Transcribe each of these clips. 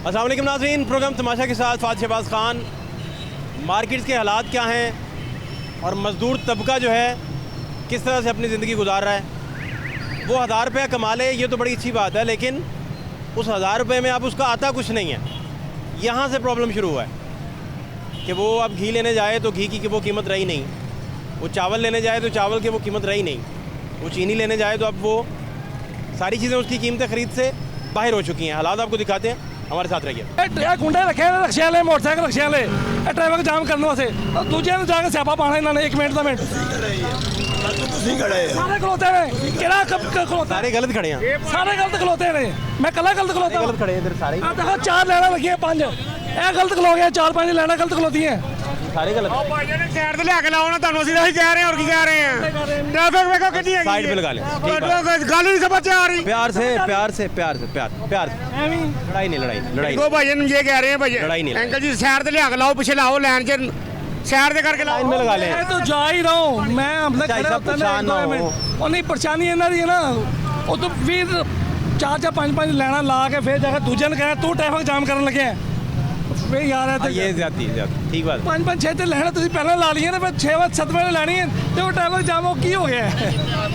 अस्सलाम वालेकुम नाज़रीन, प्रोग्राम तमाशा के साथ फ़ात शहबाज ख़ान। मार्केट्स के हालात क्या हैं और मज़दूर तबका जो है किस तरह से अपनी ज़िंदगी गुजार रहा है। वो 1000 रुपया कमा ले ये तो बड़ी अच्छी बात है, लेकिन उस 1000 रुपये में अब उसका आता कुछ नहीं है। यहाँ से प्रॉब्लम शुरू हुआ है कि वो अब घी लेने जाए तो घी की वो कीमत रही नहीं, वो चावल लेने जाए तो चावल की वो कीमत रही नहीं, वो चीनी लेने जाए तो अब वो सारी चीज़ें उसकी कीमतें ख़रीद से बाहर हो चुकी हैं। हालात आपको दिखाते हैं, हमारे साथ रहिए। गुंडे रखे रक्शे वाले मोटरसाइकिल रक्शे वाले ट्रैफिक जाम करने वास्ते और दूजे ने जाके स्यापा पाना इन्होंने 1 मिनट 2 मिनट सारे खलोते हैं। केड़ा खलोता सारे गलत खड़े हैं, सारे गलत खलोते हैं। मैं कला गलत खलोता हूं। गलत खड़े हैं इधर सारे। देखो 4 लाइना लगी है 5 ਇਹ गलत खलो गए, 4-5 लाइना गलत खलोती हैं। सारे गलत। साइड ਤੇ ਲਿਆ ਕੇ ਲਾਓ ਨਾ, ਤੁਹਾਨੂੰ ਅਸੀਂ ਇਹੀ ਕਹਿ ਰਹੇ ਹਾਂ, ਹੋਰ ਕੀ ਕਹਿ ਰਹੇ ਹਾਂ। ट्रैफिक ਵੇਖੋ ਕਿੰਨੀ ਹੈਗੀ, साइड पे लगा लें, ठीक है। ਗੱਲ ਨਹੀਂ ਸਮਝ ਆ ਰਹੀ। प्यार से लड़ाई नहीं देखो भाई ये कह रहे हैं भाई लड़ाई नहीं। अंकल जी साइड ਤੇ ਲਿਆ ਕੇ ਲਾਓ, ਪਿੱਛੇ ਲਾਓ लाइन च साइड ਤੇ ਕਰਕੇ ਲਾਓ। लाइन में लगा लें। मैं तो जा ही रहा हूं, मैं हमने चाहे खड़े सब होता परेशान ना हो। और नहीं परेशानी इन्हां दी है ना, वो तो फिर 4-4 5-5 लाइना ला के फिर जाकर दूजे ने कहा तू ट्रैफिक जाम करन लगे है। वे यार है ये ज्यादा ठीक बात। 5-5 6 लाइना तुसीं पहले ला ली है ना, फिर 6-7 वाले लानी है ਤੇ ਉਹ ट्रैफिक जाम हो की हो गया है।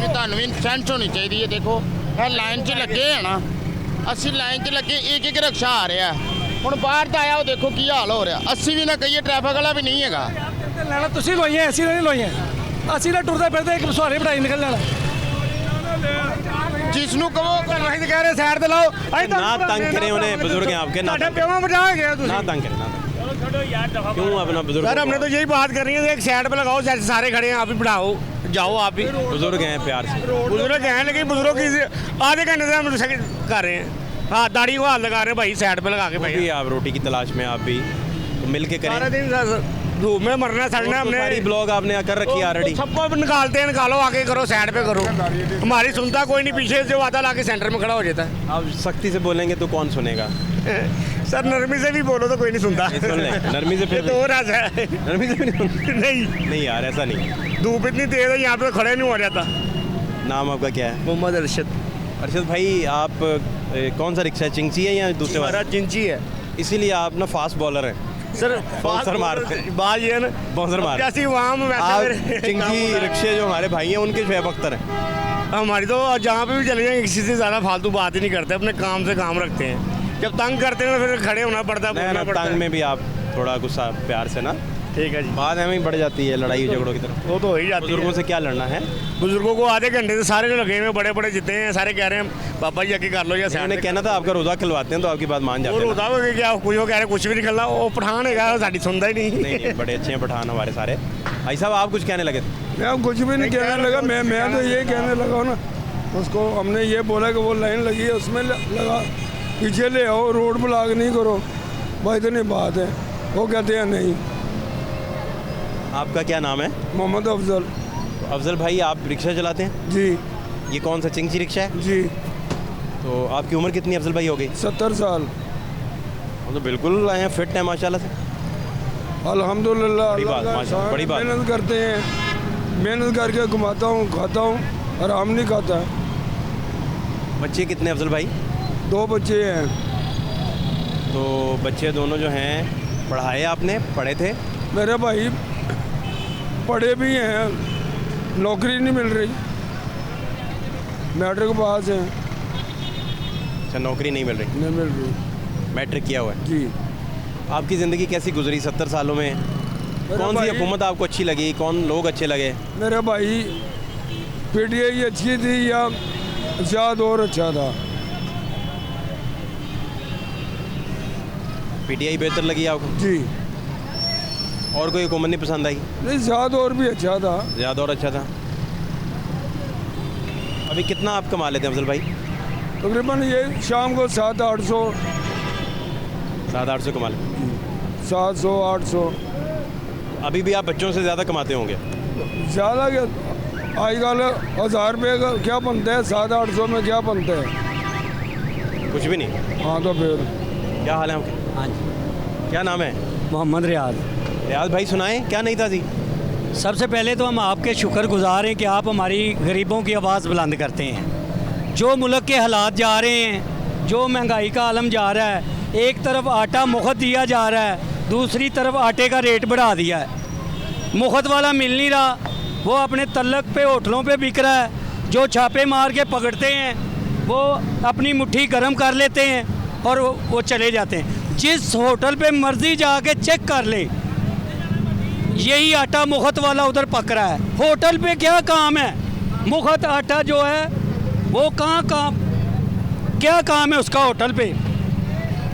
ਤੁਹਾਨੂੰ ਵੀ ਸੈਂਸ ਹੋਣੀ ਚਾਹੀਦੀ ਹੈ। ਦੇਖੋ ਇਹ ਲਾਈਨ 'ਚ ਲੱਗੇ ਆ ਨਾ, ਅਸੀਂ ਲਾਈਨ 'ਚ ਲੱਗੇ, ਇੱਕ ਰਕਸ਼ਾ ਆ ਰਿਹਾ, ਹੁਣ ਬਾਹਰ ਤਾਂ ਆਇਆ, ਉਹ ਦੇਖੋ ਕੀ ਹਾਲ ਹੋ ਰਿਹਾ। ਅਸੀਂ ਵੀ ਨਾ ਕਹੀਏ, ਟ੍ਰੈਫਿਕ ਵਾਲਾ ਵੀ ਨਹੀਂ ਹੈਗਾ। ਲਾਣਾ ਤੁਸੀਂ ਲੋਈਆਂ, ਅਸੀਂ ਨਹੀਂ ਲੋਈਆਂ। ਅਸੀਂ ਤਾਂ ਟੁਰਦੇ ਫਿਰਦੇ ਇੱਕ ਸਵਾਰੀ ਬਿਠਾਈ ਨਿਕਲ ਜਾਣਾ। ਜਿਸ ਨੂੰ ਕਹੋ ਅਸੀਂ ਕਹਿ ਰਹੇ ਸਾਈਡ ਤੇ ਲਾਓ। ना तंग करें उन्हें, बुजुर्ग हैं आपके, ना ਤੁਹਾਡੇ ਪਿਓ ਬਚਾ ਗਿਆ ਤੁਸੀਂ। ना तंग करें, ना तंग। क्यों अपना बुजुर्ग? सर हमने तो यही बात करनी है, एक साइड पे लगाओ, सारे खड़े हैं, आप भी बढ़ाओ, जाओ आप भी। बुजुर्ग हैं, प्यार से। बुजुर्ग हैं लेकिन बुजुर्ग की आधे घंटे से हम कर रहे हैं। हाँ दाढ़ी को हाथ लगा रहे हैं भाई, साइड पे लगा के भाई। भी आप रोटी की तलाश में, आप भी तो मिल के सारा करें। दिन धूप में मरना सड़ना हमने। सारी ब्लॉग आपने कर रखी है ऑलरेडी। सबको निकालते हैं, निकालो, आगे करो, साइड पे करो। हमारी सुनता कोई नहीं, पीछे से वादा ला के सेंटर में खड़ा हो जाता है। आप सख्ती से बोलेंगे तो कौन सुनेगा? सर नरमी से भी बोलो तो कोई नहीं सुनता। नहीं सुन लें, नरमी से फिर तो हो रहा है। नरमी से भी नहीं सुनते। नहीं यार ऐसा नहीं। धूप इतनी तेज है, यहाँ पे खड़े नहीं हो जाता। नाम आपका क्या है? मोहम्मद अरशद। अरशद भाई, आप कौन सा रिक्शा है, चिंची है या दूसरे वाला? हमारा चिंची है। इसीलिए आप ना फास्ट बॉलर हैं। सर बाउंसर मारते हैं। बात ये है ना, बाउंसर मारते हैं। जैसी वहाँ में आप वैसे चिंची रिक्शे जो हमारे भाई हैं उनके शुएब अख्तर हैं। हमारी तो जहाँ पे भी चले जाएंगे किसी से ज़्यादा फालतू बात ही नहीं करते, अपने काम से काम रखते हैं। जब तंग करते हैं तो फिर खड़े होना पड़ता है, बोलना पड़ता है। तंग में भी आप थोड़ा गुस्सा प्यार से ना, ठीक है जी। बात हमें ही बढ़ जाती है, लड़ाई झगड़ों की तरफ। वो तो हो ही जाती बुजुर्गों है। से क्या लड़ना है? बुजुर्गों को आधे घंटे से सारे लगे हुए बड़े बड़े जितने हैं, सारे कह रहे हैं पापा जी आके कर लो या मैंने कहना था आपका रोज़ा खिलवाते हैं तो आपकी बात मान जाते वो हैं। रोज़ा हो क्या कुछ वो कह रहे कुछ भी नहीं करना, वो पठान है साड़ी सुनता ही नहीं। नहीं, बड़े अच्छे हैं पठान हमारे सारे। भाई साहब आप कुछ कहने लगे थे? मैं कुछ भी नहीं कहने लगा, मैं तो ये कहने लगा ना, उसको हमने ये बोला कि वो लाइन लगी है उसमें लगा, पीछे ले आओ, रोड ब्लॉक नहीं करो, भाई इतनी बात है। वो कहते हैं नहीं। आपका क्या नाम है? मोहम्मद अफजल। अफजल भाई, आप रिक्शा चलाते हैं? जी ये कौन सा चिंची रिक्शा है? जी। तो आपकी उम्र कितनी अफजल भाई हो गई? 70 साल। वो तो बिल्कुल आए हैं, फिट है माशाल्लाह से। अल्हम्दुलिल्लाह। बड़ी बात, माशाल्लाह, बड़ी बात। मेहनत करते हैं, मेहनत करके घुमाता हूँ, खाता हूँ, आराम नहीं खाता। बच्चे कितने अफजल भाई? 2 बच्चे हैं। तो बच्चे दोनों जो हैं, पढ़ाए आपने, पढ़े थे? मेरे भाई पढ़े भी हैं, नौकरी नहीं मिल रही, मैट्रिक पास हैं। अच्छा, नौकरी नहीं मिल रही? नहीं मिल रही। मैट्रिक किया हुआ है जी। आपकी ज़िंदगी कैसी गुजरी 70 सालों में? कौन सी भाई- हुकूमत आपको अच्छी लगी, कौन लोग अच्छे लगे? मेरे भाई पीटीआई अच्छी थी या ज़्यादा और अच्छा था? पीटीआई बेहतर लगी आपको? जी। और कोई हुकूमत नहीं पसंद आई? नहीं, ज़्यादा और भी अच्छा था। ज़्यादा और अच्छा था। अभी कितना आप कमा लेते हैं अफजल भाई? तकरीबन ये शाम को 700-800। 700-800 कमा लेते? 700-800। अभी भी आप बच्चों से ज़्यादा कमाते होंगे? ज़्यादा क्या, आजकल 1000 रुपये का क्या बनता है, 700-800 में क्या बनता है? कुछ भी नहीं। हाँ तो फिर क्या हाल है आपके? हाँ जी, क्या नाम है? मोहम्मद रियाज। रियाज भाई सुनाएं, क्या नहीं था जी? सबसे पहले तो हम आपके शुक्रगुजार हैं कि आप हमारी गरीबों की आवाज़ बुलंद करते हैं। जो मुल्क के हालात जा रहे हैं, जो महंगाई का आलम जा रहा है, एक तरफ आटा मुफ्त दिया जा रहा है, दूसरी तरफ आटे का रेट बढ़ा दिया है। मुफ्त वाला मिल नहीं रहा, वो अपने तल्लक पे होटलों पे बिक रहा है। जो छापे मार के पकड़ते हैं वो अपनी मुट्ठी गर्म कर लेते हैं और वो चले जाते हैं। जिस होटल पे मर्जी जाके चेक कर ले, यही आटा मुफ्त वाला उधर पक रहा है। होटल पे क्या काम है? मुफ्त आटा जो है वो कहाँ काम, क्या काम है उसका होटल पे?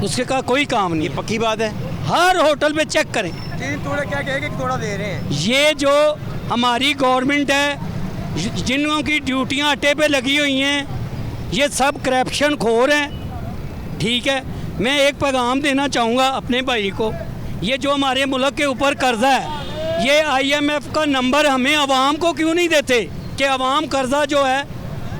उसके का कोई काम नहीं। ये पक्की बात है। हर होटल पे चेक करें। 3 तोड़े क्या कहेंगे, 1 तोड़ा दे रहे हैं। ये जो हमारी गवर्नमेंट है, जिन की ड्यूटियां आटे पे लगी हुई हैं, ये सब करप्शन खोर हैं। ठीक है, मैं एक पैगाम देना चाहूँगा अपने भाई को। ये जो हमारे मुल्क के ऊपर कर्जा है, ये IMF का नंबर हमें आवाम को क्यों नहीं देते कि आवाम कर्जा जो है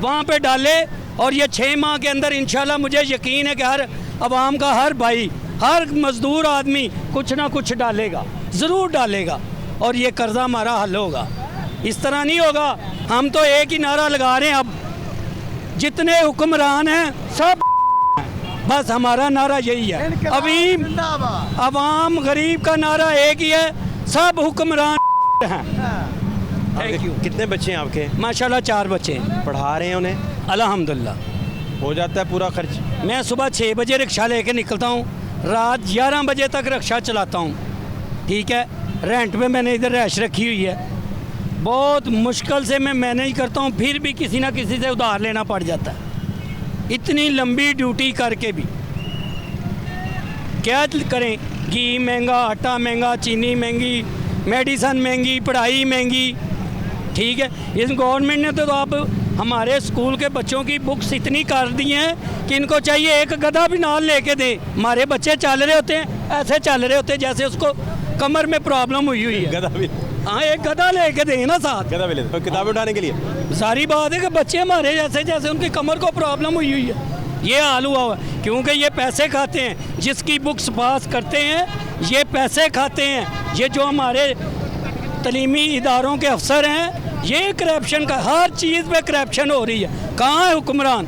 वहाँ पे डाले, और ये 6 माह के अंदर इंशाल्लाह मुझे यकीन है कि हर आवाम का हर भाई, हर मजदूर आदमी कुछ ना कुछ डालेगा, ज़रूर डालेगा, और ये कर्जा हमारा हल होगा। इस तरह नहीं होगा। हम तो एक ही नारा लगा रहे हैं, अब जितने हुक्मरान हैं सब, बस हमारा नारा यही है। अभी अवाम गरीब का नारा एक ही है, सब हुक्मरान हैं। Thank you. कितने बच्चे हैं आपके? माशाल्लाह 4 बच्चे हैं। पढ़ा रहे हैं उन्हें? अल्हम्दुलिल्लाह। हो जाता है पूरा खर्च? मैं सुबह 6 बजे रिक्शा लेके निकलता हूँ, रात 11 बजे तक रिक्शा चलाता हूँ। ठीक है, रेंट पे मैंने इधर रैश रखी हुई है। बहुत मुश्किल से मैं मैनेज करता हूँ, फिर भी किसी ना किसी से उधार लेना पड़ जाता है। इतनी लंबी ड्यूटी करके भी क्या करें? घी महंगा, आटा महंगा, चीनी महंगी, मेडिसन महंगी, पढ़ाई महंगी। ठीक है, इस गवर्नमेंट ने तो अब हमारे स्कूल के बच्चों की बुक्स इतनी कर दी हैं कि इनको चाहिए एक गधा भी नाल लेके दे। हमारे बच्चे चल रहे होते हैं, ऐसे चल रहे होते हैं जैसे उसको कमर में प्रॉब्लम हुई है। गधा भी? हाँ, एक गधा लेके दे ना साथ। गधा भी ले, तो किताबें उठाने के लिए? सारी बात है कि बच्चे हमारे जैसे जैसे उनकी कमर को प्रॉब्लम हुई है, ये हाल हुआ हुआ है। क्योंकि ये पैसे खाते हैं, जिसकी बुक्स पास करते हैं ये पैसे खाते हैं। ये जो हमारे तलीमी इदारों के अफसर हैं, ये करप्शन का, हर चीज़ पे करप्शन हो रही है। कहाँ है हुक्मरान?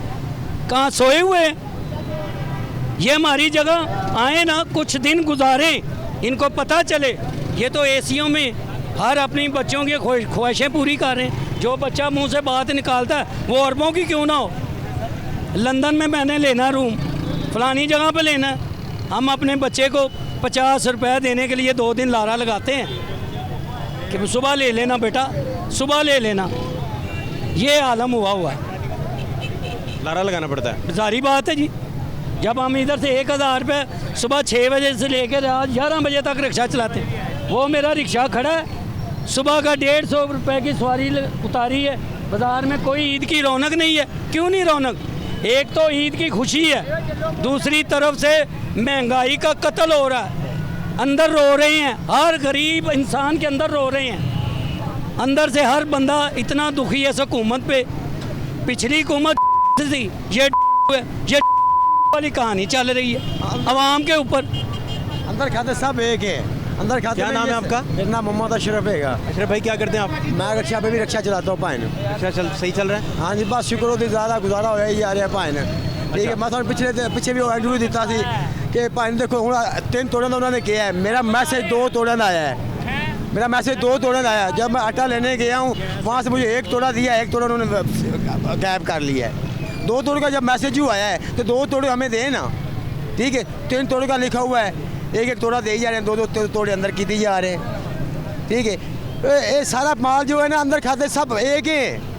कहाँ सोए हुए हैं? ये हमारी जगह आए ना, कुछ दिन गुजारें, इनको पता चले। ये तो एसियों में हर अपनी बच्चों की ख्वाहिशें पूरी कर रहे हैं। जो बच्चा मुंह से बात निकालता है वो अरबों की क्यों ना हो। लंदन में मैंने लेना रूम, फलानी जगह पे लेना है, हम अपने बच्चे को 50 रुपये देने के लिए 2 दिन लारा लगाते हैं कि सुबह ले लेना बेटा, सुबह ले लेना। ये आलम हुआ है। लारा लगाना पड़ता है? सारी बात है जी। जब हम इधर से 1000 रुपये सुबह 6 बजे से लेकर रात 11 बजे तक रिक्शा चलाते हैं, वो मेरा रिक्शा खड़ा है, सुबह का 150 रुपये की सवारी उतारी है। बाज़ार में कोई ईद की रौनक नहीं है। क्यों नहीं रौनक? एक तो ईद की खुशी है, दूसरी तरफ से महंगाई का कत्ल हो रहा है। अंदर रो रहे हैं, हर गरीब इंसान के अंदर रो रहे हैं। अंदर से हर बंदा इतना दुखी है इस हुकूमत पे। पिछली हुकूमत थी, ये वाली कहानी चल रही है अवाम के ऊपर। अंदर खाते सब एक है। अंदर खाते क्या नाम है आपका? मेरा नाम मोहम्मद अशरफ है। अशरफ भाई, क्या करते हैं आप? मैं रिक्शा पे भी रिक्शा चलाता हूँ पाइन। अच्छा, सही चल रहा है? हाँ जी, बस शुक्र होती ज़्यादा गुजारा हो ही आ रहा है पाइन। ठीक है, मैं थोड़ा पिछले भी इंटरव्यू दिता थी कि पाइन देखो हूँ 3 तोड़न उन्होंने किया है। मेरा मैसेज 2 तोड़न आया है। मेरा मैसेज 2 तोड़न आया। जब मैं आटा लेने गया हूँ वहाँ से मुझे 1 तोड़ा दिया, 1 तोड़ा उन्होंने गायब कर लिया है। 2 तोड़ का जब मैसेज ही आया है तो 2 तोड़े हमें दें ना। ठीक है, 3 तोड़े का लिखा हुआ है, 1-1 तोड़ा दे जा रहे हैं, 2-2 तोड़े अंदर की दी जा रहे हैं। ठीक है, ये सारा माल जो है ना अंदर खाते सब एक है।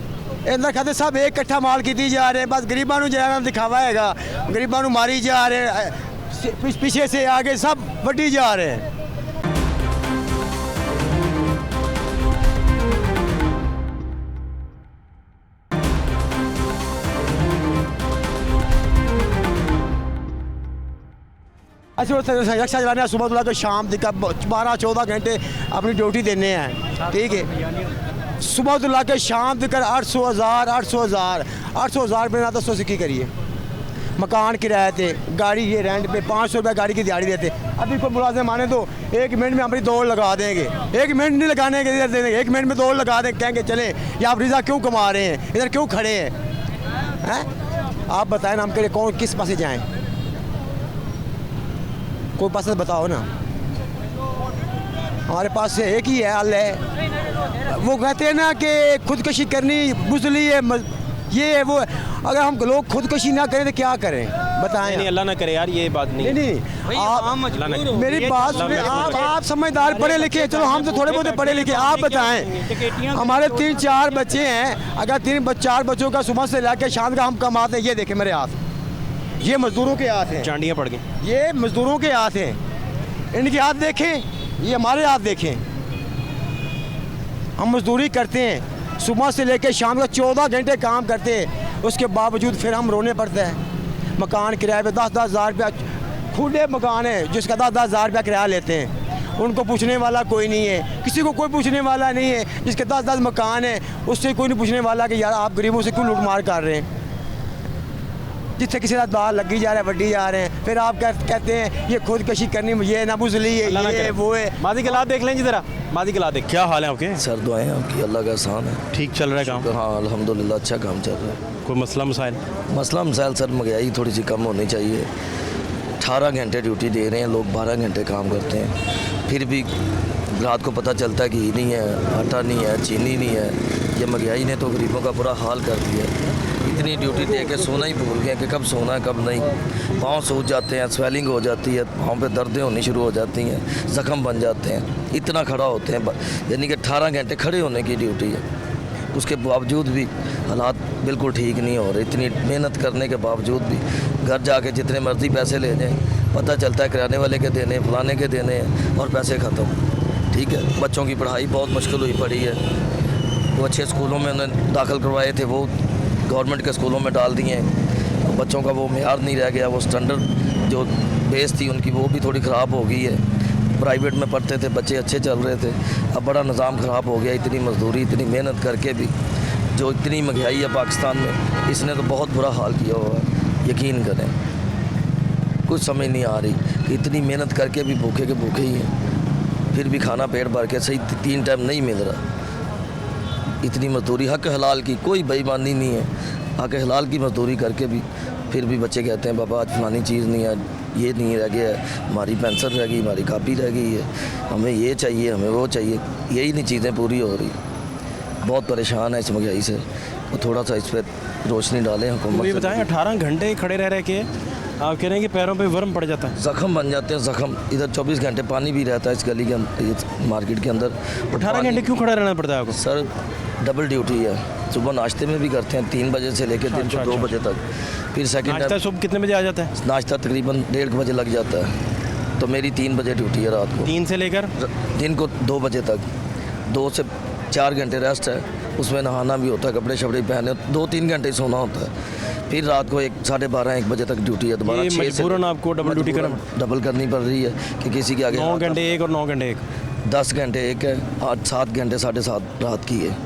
अंदर खाते सब एक इकट्ठा माल की दी जा रहे हैं। बस गरीबों को जरा दिखावा हैगा, गरीबों को मारी जा रहे हैं, पीछे से आगे सब वड्डी जा रहे हैं। ऐसे रिक्शा चलाने सुबह तुला के शाम तक 12-14 घंटे अपनी ड्यूटी देने हैं। ठीक है, सुबह तुला के शाम तक 800,000 रुपये ना तो सोच की करिए। मकान किराए थे, गाड़ी ये रेंट पे 500 रुपये गाड़ी की दिहाड़ी देते। अभी को मुलाजिम माने तो 1 मिनट में अपनी दौड़ लगा देंगे। 1 मिनट नहीं लगाने के दे देंगे, 1 मिनट में दौड़ लगा देंगे। कहेंगे चले ये आप रिजा क्यों कमा रहे हैं, इधर क्यों खड़े हैं? आप बताएं ना, हम के लिए कौन किस पास जाएँ? कोई पास बताओ ना, हमारे पास से एक ही है हल है। वो कहते हैं ना कि खुदकशी करनी बुजली है, ये है वो है। अगर हम लोग खुदकशी ना करें तो क्या करें बताएं? नहीं अल्लाह ना करे यार, ये बात नहीं। नहीं आप मेरी ये बात अल्लाह सुने, ना आप समझदार पढ़े लिखे, चलो हम तो थोड़े बहुत पढ़े लिखे, आप बताएं। हमारे 3-4 बच्चे हैं, अगर 3-4 बच्चों का सुबह से लेकर शाम का हम कमाते हैं, ये देखें मेरे हाथ, ये मजदूरों के हाथ हैं, चांडियाँ पड़ गई। ये मजदूरों के हाथ हैं, इनके हाथ देखें, ये हमारे हाथ देखें। हम मजदूरी करते हैं, सुबह से लेकर शाम का 14 घंटे काम करते हैं, उसके बावजूद फिर हम रोने पड़ते हैं। मकान किराए पे 10-10 हज़ार रुपया, खुले मकान है जिसका 10-10 हज़ार रुपया किराया लेते हैं, उनको पूछने वाला कोई नहीं है, किसी को कोई पूछने वाला नहीं है। जिसके 10-10 मकान है उससे कोई नहीं पूछने वाला कि यार आप गरीबों से क्यों लूटमार कर रहे हैं। जिससे किसी का दाल लगी जा रहा है, वड्डी जा रहे हैं, फिर आप कहते हैं ये खुदकशी करनी, ये ना बुजली है, अल्लाह ना ये करे। वो है। मादी के हालात देख लें जी ज़रा, मादी के हालात देख। क्या हाल है आपके? सर दुआएं आपकी, अल्लाह का एहसान है। ठीक चल रहा है काम? हाँ अल्हम्दुलिल्लाह अच्छा काम चल रहा है। कोई मसला मसाइल? मसला मसाइल सर महंगाई थोड़ी सी कम होनी चाहिए। 18 घंटे ड्यूटी दे रहे हैं लोग, 12 घंटे काम करते हैं, फिर भी रात को पता चलता है घी नहीं है, आटा नहीं है, चीनी नहीं है। ये महंगाई ने तो गरीबों का बुरा हाल कर दिया है। इतनी ड्यूटी दे के सोना ही भूल गए कि कब सोना है कब नहीं। पाँव सूज जाते हैं, स्वेलिंग हो जाती है, पाँव पे दर्दें होनी शुरू हो जाती हैं, ज़ख्म बन जाते हैं, इतना खड़ा होते हैं। यानी कि 18 घंटे खड़े होने की ड्यूटी है, उसके बावजूद भी हालात बिल्कुल ठीक नहीं हो रहे। इतनी मेहनत करने के बावजूद भी घर जाके जितने मर्ज़ी पैसे ले जाएँ, पता चलता है किराने वाले के देने, फलाने के देने हैं और पैसे ख़त्म। ठीक है, बच्चों की पढ़ाई बहुत मुश्किल हुई पड़ी है। वो अच्छे स्कूलों में उन्हें दाखिल करवाए थे, वो गवर्नमेंट के स्कूलों में डाल दिए हैं। बच्चों का वो मेयार नहीं रह गया, वो स्टैंडर्ड जो बेस थी उनकी वो भी थोड़ी ख़राब हो गई है। प्राइवेट में पढ़ते थे बच्चे, अच्छे चल रहे थे, अब बड़ा निज़ाम ख़राब हो गया। इतनी मजदूरी, इतनी मेहनत करके भी जो इतनी महंगाई है पाकिस्तान में, इसने तो बहुत बुरा हाल किया हुआ है। यकीन करें, कुछ समझ नहीं आ रही कि इतनी मेहनत करके भी भूखे के भूखे ही हैं, फिर भी खाना पेट भर के सही 3 टाइम नहीं मिल रहा। इतनी मजदूरी हक हलाल की, कोई बेईमानी नहीं है, हक हलाल की मजदूरी करके भी फिर भी बच्चे कहते हैं बाबा आज फलानी चीज़ नहीं है, ये नहीं रह गया है, हमारी पेंसिल रह गई, हमारी कापी रह गई है, हमें ये चाहिए, हमें वो चाहिए, यही नहीं चीज़ें पूरी हो रही। बहुत परेशान है इस महंगाई से, तो थोड़ा सा इस पर रोशनी डालें हुकूमत। ये बताएं 18 घंटे खड़े रह रहे के आप कह रहे हैं कि पैरों पे वर्म पड़ जाता है, ज़ख्म बन जाते हैं, ज़ख्म। इधर 24 घंटे पानी भी रहता है इस गली के अंदर, मार्केट के अंदर। 18 घंटे क्यों खड़ा रहना पड़ता है आपको? सर डबल ड्यूटी है, सुबह नाश्ते में भी करते हैं 3 बजे से लेकर दिन को 2 बजे तक, फिर सेकंड नाश्ता सुबह कितने बजे आ जाता है? नाश्ता तकरीबन 1:30 बजे लग जाता है, तो मेरी 3 बजे ड्यूटी है रात को, 3 से लेकर दिन को 2 बजे तक। 2 से 4 घंटे रेस्ट है, उसमें नहाना भी होता है, कपड़े शपड़े पहने, 2-3 घंटे सोना होता है, फिर रात को 1-12-1 बजे तक ड्यूटी है दोबारा। ये मजबूरन आपको डबल ड्यूटी डबल करनी पड़ रही है कि किसी के आगे 9 घंटे एक और 9 घंटे एक, 10 घंटे एक है, 7 घंटे 7.5 रात की है,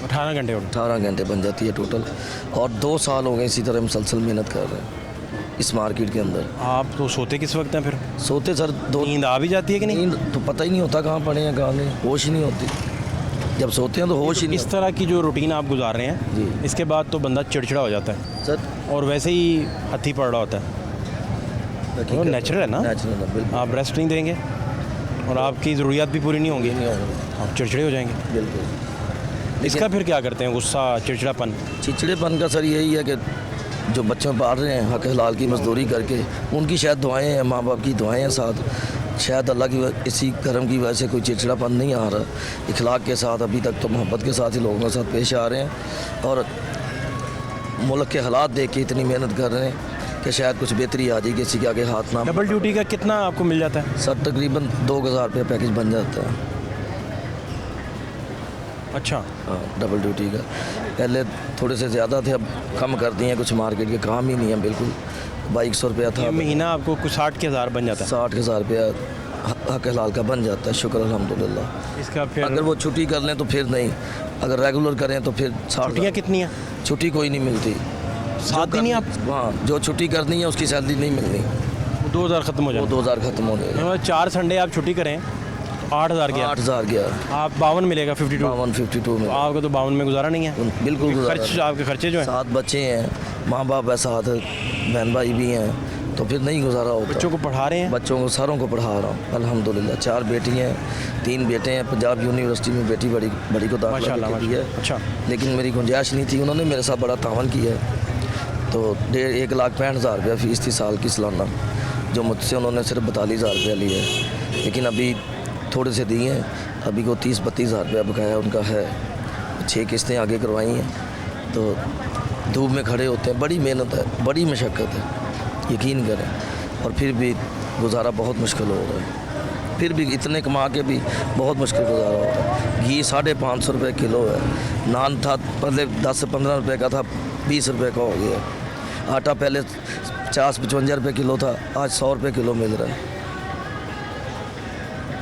18 घंटे और 18 घंटे बन जाती है टोटल। और 2 साल हो गए इसी तरह मुसलसल मेहनत कर रहे हैं इस मार्केट के अंदर। आप तो सोते किस वक्त हैं फिर? सोते सर 2 नींद आ भी जाती है कि नहीं? नींद तो पता ही नहीं होता कहाँ पड़े हैं कहाँ नहीं, होश ही नहीं होती। जब सोते हैं तो होश ही नहीं इस तरह की जो रूटीन आप गुजार रहे हैं जी, इसके बाद तो बंदा चिड़चिड़ा हो जाता है सर। और वैसे ही हथी पड़ रहा होता है, वो नेचुरल है ना। नेचुरल है बिल्कुल, आप रेस्ट नहीं देंगे और आपकी ज़रूरियात भी पूरी नहीं होंगी, नहीं होगा आप चिड़चिड़े हो जाएंगे। बिल्कुल। इसका फिर क्या करते हैं? गुस्सा, चिड़चिड़ापन? चिड़चिड़ेपन का सर यही है कि जो बच्चों पाल रहे हैं हक हलाल की मजदूरी करके, उनकी शायद दुआएं हैं, माँ बाप की दुआएं हैं साथ, शायद अल्लाह की इसी करम की वजह से कोई चिड़चिड़ापन नहीं आ रहा। इखलाक के साथ अभी तक तो मोहब्बत के साथ ही लोगों के साथ पेश आ रहे हैं, और मुल्क के हालात देख के इतनी मेहनत कर रहे हैं कि शायद कुछ बेहतरी आ जाए, किसी के आगे हाथ ना। डबल ड्यूटी का कितना आपको मिल जाता है? सर तकरीबन 2000 रुपये पैकेज बन जाता है। अच्छा, हाँ डबल ड्यूटी का पहले थोड़े से ज़्यादा थे, अब कम कर दिए हैं, कुछ मार्केट के काम ही नहीं है बिल्कुल। 2200 रुपया था, ये महीना आपको कुछ 60 के हज़ार बन जाता है? 60,000 रुपया हक हलाल का बन जाता है, शुक्र अल्हम्दुलिल्लाह। इसका फिर अगर वो छुट्टी कर लें तो फिर नहीं, अगर रेगुलर करें तो फिर 60। छुट्टियाँ कितनी हैं? छुट्टी कोई नहीं मिलती, 7 दिन ही आप? हाँ जो छुट्टी करनी है उसकी सैलरी नहीं मिलनी, 2000 ख़त्म हो वो जाए। 2000 ख़त्म हो जाएगा। 4 संडे आप छुट्टी करें 8000 गया, 8000 गया, आप 52 मिलेगा, 52। 52 में आपको तो 52 में गुजारा नहीं है बिल्कुल गुजारा खर्च, नहीं। आपके खर्चे जो हैं। 7 बच्चे हैं, माँ बाप है साथ, बहन भाई भी हैं, तो फिर नहीं गुजारा होता। बच्चों को पढ़ा रहे हैं? बच्चों को सारों को पढ़ा रहा हूँ अल्हम्दुलिल्लाह। 4 बेटी हैं, 3 बेटे हैं। पंजाब यूनिवर्सिटी में बेटी बड़ी को दाखिला माशाल्लाह, लेके दिया है। अच्छा। लेकिन मेरी गुंजाइश नहीं थी, उन्होंने मेरे साथ बड़ा तावन किया है। तो 1,65,000 रुपया फ़ीस थी साल की सालाना, जो मुझसे उन्होंने सिर्फ 42,000 रुपया लिया है। लेकिन अभी थोड़े से दिए हैं, अभी को 30-32 हज़ार रुपया बकाया उनका है। 6 किस्तें आगे करवाई हैं। तो धूप में खड़े होते हैं, बड़ी मेहनत है, बड़ी मशक्क़त है, यकीन करें। और फिर भी गुजारा बहुत मुश्किल हो रहा है। फिर भी इतने कमा के भी बहुत मुश्किल गुजारा हो रहा है। घी 550 रुपये किलो है। नान था पहले 10 से 15 रुपये का था, 20 रुपये का हो गया। आटा पहले 50-55 रुपये किलो था, आज 100 रुपये किलो मिल रहा है।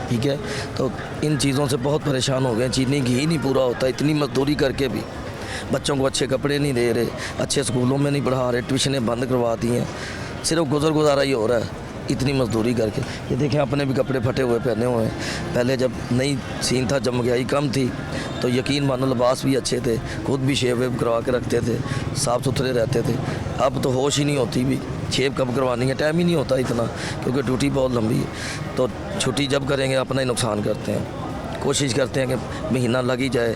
ठीक है, तो इन चीज़ों से बहुत परेशान हो गए। चीनी घी नहीं पूरा होता, इतनी मजदूरी करके भी बच्चों को अच्छे कपड़े नहीं दे रहे, अच्छे स्कूलों में नहीं पढ़ा रहे, ट्यूशनें बंद करवा दी हैं। सिर्फ गुजारा ही हो रहा है इतनी मजदूरी करके। ये देखें, अपने भी कपड़े फटे हुए पहने हुए हैं। पहले जब नई सीन था, जब महंगाई कम थी, तो यकीन मानो लिबास भी अच्छे थे, खुद भी शेव वेव करवा के रखते थे, साफ़ सुथरे रहते थे। अब तो होश ही नहीं होती भी शेव कब करवानी है, टाइम ही नहीं होता इतना, क्योंकि ड्यूटी बहुत लंबी है। तो छुट्टी जब करेंगे अपना ही नुकसान करते हैं। कोशिश करते हैं कि महीना लग ही जाए,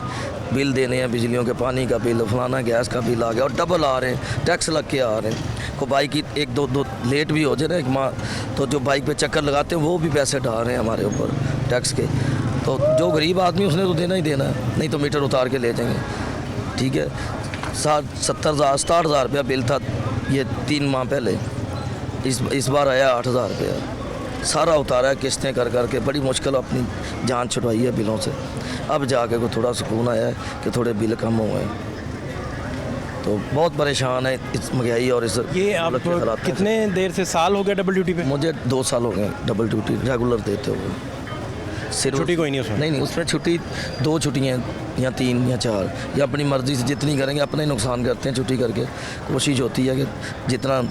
बिल देने हैं, बिजलियों के, पानी का बिल, फलाना गैस का बिल आ गया, और डबल आ रहे हैं, टैक्स लग के आ रहे हैं। को बाइक की 1-2 लेट भी हो जाए ना एक माह, तो जो बाइक पे चक्कर लगाते हैं वो भी पैसे डाल रहे हैं हमारे ऊपर टैक्स के। तो जो गरीब आदमी उसने तो देना ही देना है, नहीं तो मीटर उतार के ले जाएंगे। ठीक है, 60,000-67,000 रुपया बिल था ये 3 माह पहले, इस बार आया 8,000 रुपया। सारा उतारा है किस्तें कर करके, बड़ी मुश्किल अपनी जान छुड़वाई है बिलों से। अब जाके को थोड़ा सुकून आया है कि थोड़े बिल कम हुए हैं। तो बहुत परेशान है इस महंगाई और इस ये आप हालत के हालात में। कितने देर से साल हो गया डबल ड्यूटी पे? मुझे 2 साल हो गए डबल ड्यूटी रेगुलर देते हुए। सिर्फ छुट्टी कोई नहीं उसमें? नहीं, उसमें छुट्टी 2 छुट्टियाँ या 3 या 4, या अपनी मर्ज़ी से जितनी करेंगे, अपना ही नुकसान करते हैं छुट्टी करके। कोशिश होती है कि जितना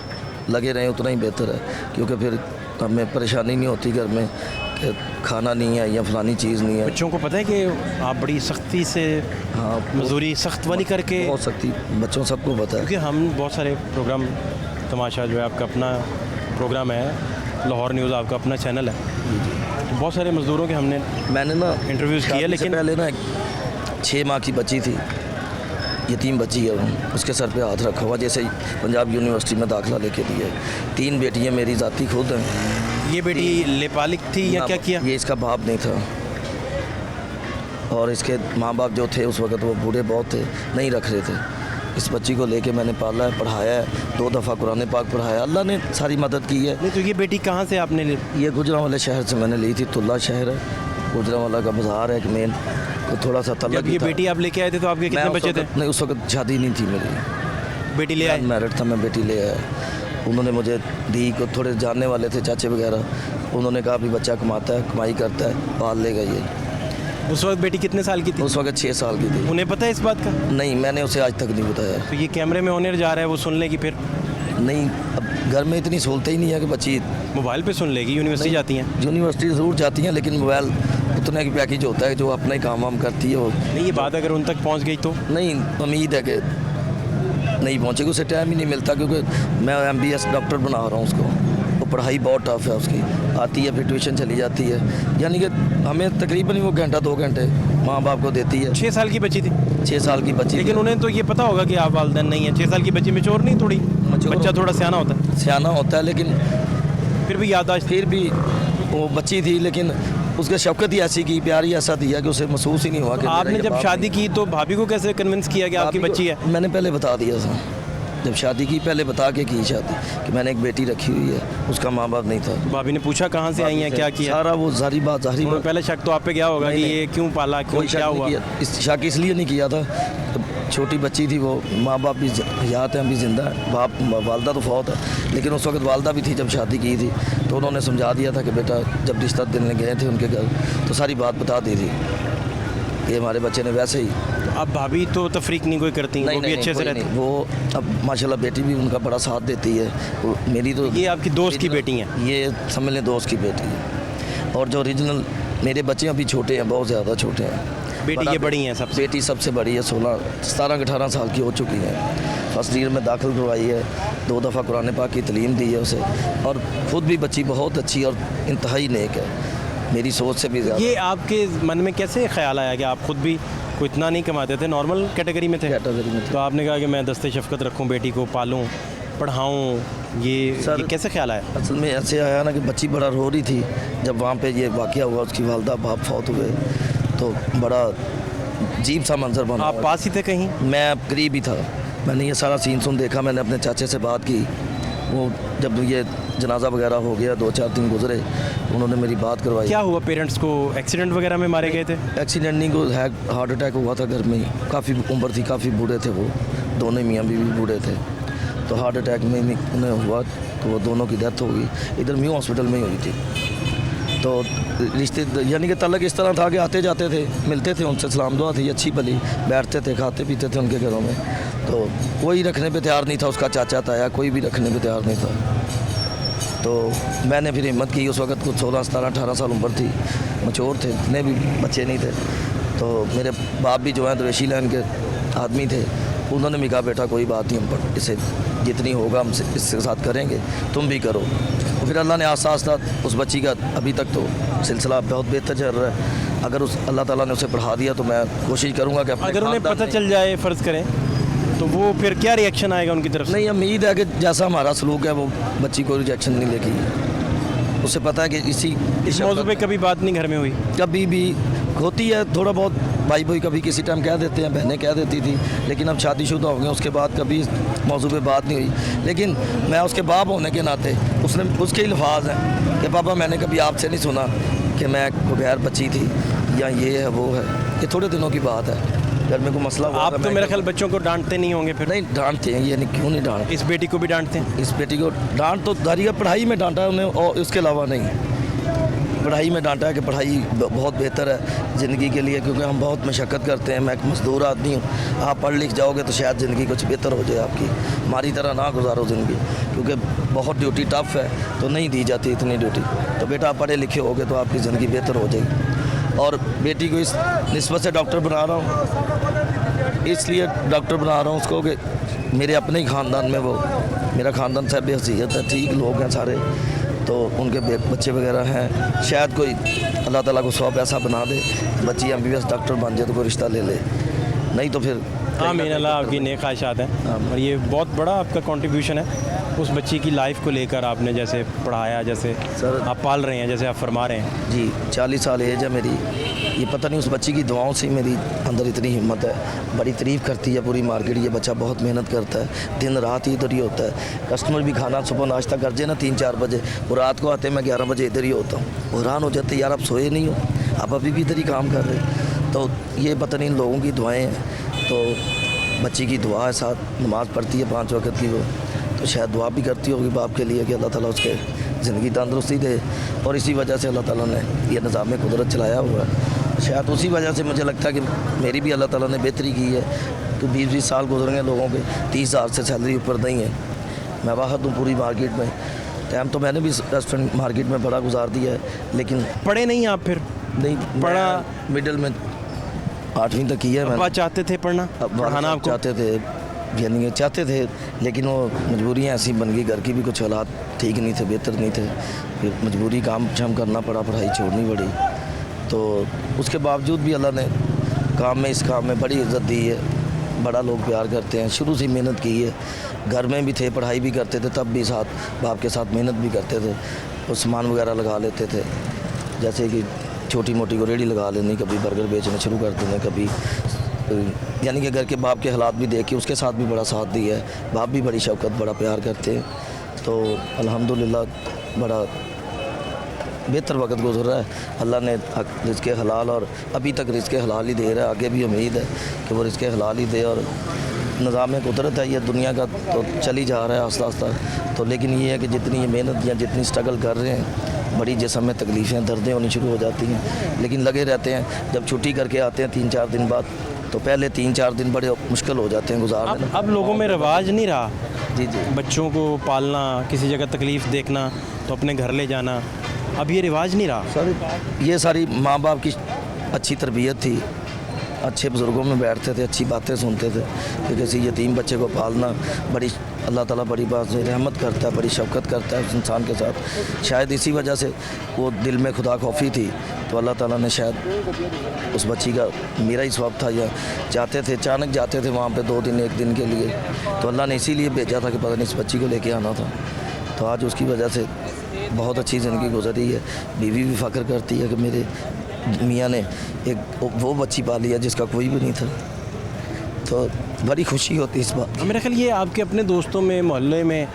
लगे रहें उतना ही बेहतर है, क्योंकि फिर हमें परेशानी नहीं होती घर में कि खाना नहीं है या फलानी चीज़ नहीं है। बच्चों को पता है कि आप बड़ी सख्ती से हाँ, मजदूरी सख्त वाली करके, बहुत सख्ती बच्चों सबको पता है। क्योंकि हम बहुत सारे प्रोग्राम, तमाशा जो है आपका अपना प्रोग्राम है, लाहौर न्यूज़ आपका अपना चैनल है, बहुत सारे मज़दूरों के मैंने ना इंटरव्यूज़ किए, लेकिन पहले ना 6 माह की बच्ची थी, यतीम बच्ची है, उसके सर पे हाथ रखा हुआ, जैसे ही पंजाब यूनिवर्सिटी में दाखिला लेके दिया है। 3 बेटियां मेरी ज़ाती खुद हैं। ये बेटी लेपालिक थी या क्या किया? ये इसका बाप नहीं था, और इसके माँ बाप जो थे उस वक्त वो बूढ़े बहुत थे, नहीं रख रहे थे। इस बच्ची को लेके मैंने पाला है, पढ़ाया है, 2 दफ़ा कुरान पाक पढ़ाया, अल्लाह ने सारी मदद की है। नहीं तो ये बेटी कहाँ से आपने ये गुजरांवाला शहर से मैंने ली थी, तुल्ला शहर है, गुजरांवाला का बाज़ार है एक मेन, तो थोड़ा सा तलक। जब ये बेटी आप लेके आए थे तो आपके कितने बच्चे थे? नहीं, उस वक्त शादी नहीं थी मेरी, बेटी ले आए? मैरिड था मैं, बेटी ले आया। उन्होंने मुझे दी, को थोड़े जानने वाले थे चाचे वगैरह, उन्होंने कहा भी बच्चा कमाता है, कमाई करता है, पाल लेगा ये। उस वक्त बेटी कितने साल की थी? उस वक्त 6 साल की थी। उन्हें पता है इस बात का? नहीं, मैंने उसे आज तक नहीं बताया। तो ये कैमरे में ऑनर जा रहा है, वो सुन लेगी फिर? नहीं, अब घर में इतनी सहूलतें ही नहीं है कि बच्ची मोबाइल पे सुन लेगी। यूनिवर्सिटी जाती हैं? यूनिवर्सिटी ज़रूर जाती हैं, लेकिन मोबाइल उतना की पैकेज होता है जो अपना ही काम वाम करती है वो। नहीं, ये बात अगर उन तक पहुंच गई तो? नहीं, उम्मीद है कि नहीं पहुंचेगी, उसे टाइम ही नहीं मिलता, क्योंकि मैं MBS डॉक्टर बना रहा हूँ उसको, वो पढ़ाई बहुत टफ है उसकी, आती है फिर ट्यूशन चली जाती है, यानी कि हमें तकरीबन ही वो 1-2 घंटे माँ बाप को देती है। 6 साल की बच्ची थी? 6 साल की बच्ची। लेकिन उन्हें तो ये पता होगा कि आप वालिदैन नहीं हैं। 6 साल की बच्ची मैच्योर नहीं, थोड़ी बच्चा थोड़ा सियाना होता है? सियाना होता है, लेकिन फिर भी याददाश्त, फिर भी वो बच्ची थी, लेकिन उसके शफ़क़त ही ऐसी की, प्यार ही ऐसा दिया कि उसे महसूस ही नहीं हुआ कि आपने जब शादी की तो भाभी को कैसे कन्विंस किया कि आपकी बच्ची है? मैंने पहले बता दिया था, जब शादी की पहले बता के की शादी कि मैंने एक बेटी रखी हुई है, उसका माँ बाप नहीं था। तो भाभी ने पूछा कहाँ से आई हैं, क्या किया? सारा वो जाहिर बात पहले शक तो आप पे गया होगा कि ये क्यों पाला, क्यों, क्या हुआ? इस शक इसलिए नहीं किया था, तो छोटी बच्ची थी, वो माँ बाप भी हयात हैं, अभी ज़िंदा है, बाप वालदा तो फौत है, लेकिन उस वक्त वालदा भी थी जब शादी की थी, तो उन्होंने समझा दिया था कि बेटा, जब रिश्ता देने गए थे उनके घर तो सारी बात बता दी थी कि हमारे बच्चे ने वैसे ही। अब भाभी तो तफरीक नहीं कोई करती, वो भी अच्छे से रहती? वो अब माशाल्लाह बेटी भी उनका बड़ा साथ देती है। मेरी तो ये आपकी दोस्त की बेटी हैं? ये समझ लें दोस्त की बेटी है, और जो ओरिजिनल मेरे बच्चे अभी छोटे हैं, बहुत ज़्यादा छोटे हैं। बेटी ये बड़ी हैं सबसे? बेटी सबसे बड़ी है, 17-18 साल की हो चुकी है, फर्स्ट ईयर में दाखिल करवाई है, 2 दफ़ा कुरान पाक की तालीम दी है उसे, और ख़ुद भी बच्ची बहुत अच्छी और इंतहाई नेक है, मेरी सोच से भी ज़्यादा। ये आपके मन में कैसे ख्याल आया कि आप खुद भी कोई इतना नहीं कमाते थे, नॉर्मल कैटेगरी में थे? कैटेगरी में थे। तो आपने कहा कि मैं दस्ते शफ़क़त रखूं, बेटी को पालूं, पढ़ाऊं, ये कैसे ख्याल आया? असल में ऐसे आया ना कि बच्ची बड़ा रो रही थी जब वहाँ पे ये वाक़या हुआ, उसकी वालदा बाप फौत हुए, तो बड़ा अजीब सा मंजर बना। आप पास ही थे कहीं? मैं करीब ही था, मैंने ये सारा सीन सुन देखा, मैंने अपने चाचे से बात की, वो जब ये जनाजा वगैरह हो गया 2-4 दिन गुजरे, उन्होंने मेरी बात करवाई। क्या हुआ? पेरेंट्स को एक्सीडेंट वगैरह में मारे गए थे? एक्सीडेंट नहीं, को हार्ट अटैक हुआ था घर में ही, काफ़ी उम्र थी, काफ़ी बूढ़े थे वो, दोनों मियाँ बीवी बूढ़े थे, तो हार्ट अटैक में उन्हें हुआ, तो वो दोनों की डेथ हो गई, इधर म्यू हॉस्पिटल में ही हुई थी। तो रिश्ते यानी कि तलक इस तरह था कि आते जाते थे, मिलते थे, उनसे सलाम दुआ थी अच्छी भली, बैठते थे, खाते पीते थे उनके घरों में, तो कोई रखने पे तैयार नहीं था, उसका चाचा ताया कोई भी रखने पे तैयार नहीं था। तो मैंने फिर हिम्मत की, उस वक्त कुछ 16, 17, 18 साल उम्र थी, मचोर थे, इतने भी बच्चे नहीं थे। तो मेरे बाप भी जो है दवेशी लाइन के आदमी थे, उन्होंने भी कहा बेटा कोई बात नहीं, हम पर इसे जितनी होगा हम इसके साथ करेंगे, तुम भी करो। तो फिर अल्लाह ने आस्ता आस्ता उस बच्ची का अभी तक तो सिलसिला बहुत बेहतर चल रहा है। अगर उस अल्लाह ताला ने उसे पढ़ा दिया तो मैं कोशिश करूँगा कि अगर उन्हें पता चल जाए, फ़र्ज़ करें, तो वो फिर क्या रिएक्शन आएगा उनकी तरफ से? नहीं, उम्मीद है कि जैसा हमारा सलूक है वो बच्ची को रिजेक्शन नहीं लेगी, उसे पता है कि इस मौजू पे कभी बात नहीं घर में हुई? कभी भी होती है, थोड़ा बहुत भाई भाई कभी किसी टाइम कह देते हैं, बहनें कह देती थी, लेकिन अब शादीशुदा हो गए, उसके बाद कभी मौजू पे बात नहीं हुई। लेकिन मैं उसके बाप होने के नाते उसके अल्फाज हैं कि पापा मैंने कभी आपसे नहीं सुना कि मैं बगैर बच्ची थी या ये है वो है, ये थोड़े दिनों की बात है, घर में कोई मसला हुआ। आप तो मेरे ख्याल बच्चों को डांटते नहीं होंगे फिर? नहीं डांटते हैं, ये नहीं, क्यों नहीं डांटते। इस बेटी को भी डांटते हैं? इस बेटी को डांट तो दारी है, पढ़ाई में डांटा है उन्हें, और उसके अलावा नहीं, पढ़ाई में डांटा है कि पढ़ाई बहुत बेहतर है ज़िंदगी के लिए, क्योंकि हम बहुत मशक्क़त करते हैं, मैं एक मज़दूर आदमी हूँ, आप पढ़ लिख जाओगे तो शायद ज़िंदगी कुछ बेहतर हो जाए आपकी, हमारी तरह ना गुजारो ज़िंदगी, क्योंकि बहुत ड्यूटी टफ है, तो नहीं दी जाती इतनी ड्यूटी। तो बेटा आप पढ़े लिखे होगे तो आपकी ज़िंदगी बेहतर हो जाएगी। और बेटी को इस निस्बत से डॉक्टर बना रहा हूँ, इसलिए डॉक्टर बना रहा हूँ उसको कि मेरे अपने ही ख़ानदान में वो, मेरा ख़ानदान साहब हैसियत है, ठीक लोग हैं सारे, तो उनके बच्चे वगैरह हैं, शायद कोई अल्लाह ताला को 100 पैसा बना दे, बच्ची MBBS डॉक्टर बन जाए तो कोई रिश्ता ले ले, नहीं तो फिर आमीन, अल्लाह आपकी नेक ख्वाहिशात हैं। और ये बहुत बड़ा आपका कंट्रीब्यूशन है उस बच्ची की लाइफ को लेकर, आपने जैसे पढ़ाया, जैसे सर आप पाल रहे हैं, जैसे आप फरमा रहे हैं। जी 40 साल एज है मेरी, ये पता नहीं उस बच्ची की दुआओं से ही मेरी अंदर इतनी हिम्मत है, बड़ी तारीफ़ करती है पूरी मार्केट, ये बच्चा बहुत मेहनत करता है, दिन रात ही इधर ही होता है, कस्टमर भी खाना सुबह नाश्ता कर जाए ना 3-4 बजे, और रात को आते मैं 11 बजे इधर ही होता हूँ, हैरान हो जाते यार आप सोए नहीं हो, आप अभी भी इधर ही काम कर रहे हैं। तो ये पता नहीं इन लोगों की दुआएँ हैं, तो बच्ची की दुआ है, साथ नमाज़ पढ़ती है 5 वक्त की वो, तो शायद दुआ भी करती होगी बाप के लिए कि अल्लाह ताला उसके ज़िंदगी तंदुरुस्ती दे, और इसी वजह से अल्लाह ताला ने यह निज़ाम कुदरत चलाया हुआ है। शायद उसी वजह से मुझे लगता है कि मेरी भी अल्लाह ताला ने बेहतरी की है, तो 20-20 साल गुजर गए लोगों के, 30,000 से सैलरी ऊपर नहीं है, मैं वाहद हूँ पूरी मार्केट में, टाइम तो मैंने भी रेस्टोरेंट मार्केट में बड़ा गुजार दिया है, लेकिन पढ़े नहीं आप फिर? नहीं पढ़ा, मिडिल में 8वीं तक की है मैंने। आप चाहते थे पढ़ना, पढ़ाना आपको? चाहते थे, यानी चाहते थे, लेकिन वो मजबूरियाँ ऐसी बन गई, घर की भी कुछ हालात ठीक नहीं थे, बेहतर नहीं थे, फिर मजबूरी काम शाम करना पड़ा, पढ़ाई छोड़नी पड़ी। तो उसके बावजूद भी अल्लाह ने इस काम में बड़ी इज़्ज़त दी है, बड़ा लोग प्यार करते हैं, शुरू से मेहनत की है, घर में भी थे, पढ़ाई भी करते थे, तब भी साथ बाप के साथ मेहनत भी करते थे, और सामान वगैरह लगा लेते थे, जैसे कि छोटी मोटी को रेडी लगा लेनी, कभी बर्गर बेचना शुरू कर देना, कभी यानी कि घर के बाप के हालात भी देख के उसके साथ भी बड़ा साथ दिया है, बाप भी बड़ी शौकत बड़ा प्यार करते हैं, तो अल्हम्दुलिल्लाह बड़ा बेहतर वक्त गुजर रहा है, अल्लाह ने रिज़्क़े हलाल, और अभी तक रिज़्क़े हलाल ही दे रहा है, आगे भी उम्मीद है कि वो रिज़्क़े हलाल ही दे, और निज़ाम कुदरत है ये दुनिया का, तो चली जा रहा है आस्ता आस्ता। तो लेकिन ये है कि जितनी ये मेहनत या जितनी स्ट्रगल कर रहे हैं, बड़ी जिस्म में तकलीफ़ें दर्दें होनी शुरू हो जाती हैं, लेकिन लगे रहते हैं। जब छुट्टी करके आते हैं 3-4 दिन बाद, तो पहले 3-4 दिन बड़े मुश्किल हो जाते हैं गुजारना। अब लोगों में रिवाज नहीं रहा जी बच्चों को पालना, किसी जगह तकलीफ़ देखना तो अपने घर ले जाना, अब ये रिवाज नहीं रहा। सर ये सारी माँ बाप की अच्छी तरबियत थी, अच्छे बुज़ुर्गों में बैठते थे, अच्छी बातें सुनते थे कि किसी यतीम बच्चे को पालना बड़ी अल्लाह ताला बड़ी बात से रहमत करता है, बड़ी शफ़क़त करता है उस इंसान के साथ। शायद इसी वजह से वो दिल में खुदा खौफी थी, तो अल्लाह ताला ने शायद उस बच्ची का, मेरा ही स्वभाव था, या जाते थे अचानक जाते थे वहाँ पे 2 दिन 1 दिन के लिए, तो अल्लाह ने इसीलिए भेजा था कि पता नहीं इस बच्ची को लेके आना था। तो आज उसकी वजह से बहुत अच्छी ज़िंदगी गुजरी है। बीवी भी फ़ख्र करती है कि मेरे मियाँ ने एक वो बच्ची पाली है जिसका कोई भी नहीं था, तो बड़ी खुशी होती है इस बात। मेरा ख्याल ये आपके अपने दोस्तों में, मोहल्ले में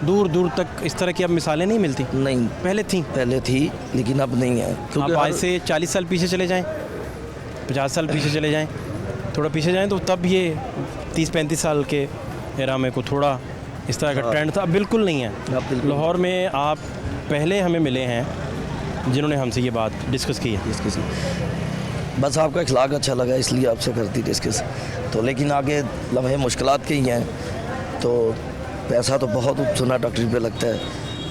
दूर दूर तक इस तरह की अब मिसालें नहीं मिलती? नहीं, पहले थी लेकिन अब नहीं है। आप आज से 40 साल पीछे चले जाएं, 50 साल पीछे चले जाएं, थोड़ा पीछे जाएं, तो तब ये 30-35 साल के एरा में को थोड़ा इस तरह का ट्रेंड था। अब बिल्कुल नहीं है। लाहौर में आप पहले हमें मिले हैं जिन्होंने हमसे ये बात डिस्कस की है। बस आपका अखलाक अच्छा लगा इसलिए आपसे करती डिस्कस। तो लेकिन आगे लम्हे मुश्किलात के ही हैं, तो पैसा तो बहुत सुना डॉक्टरी पे लगता है,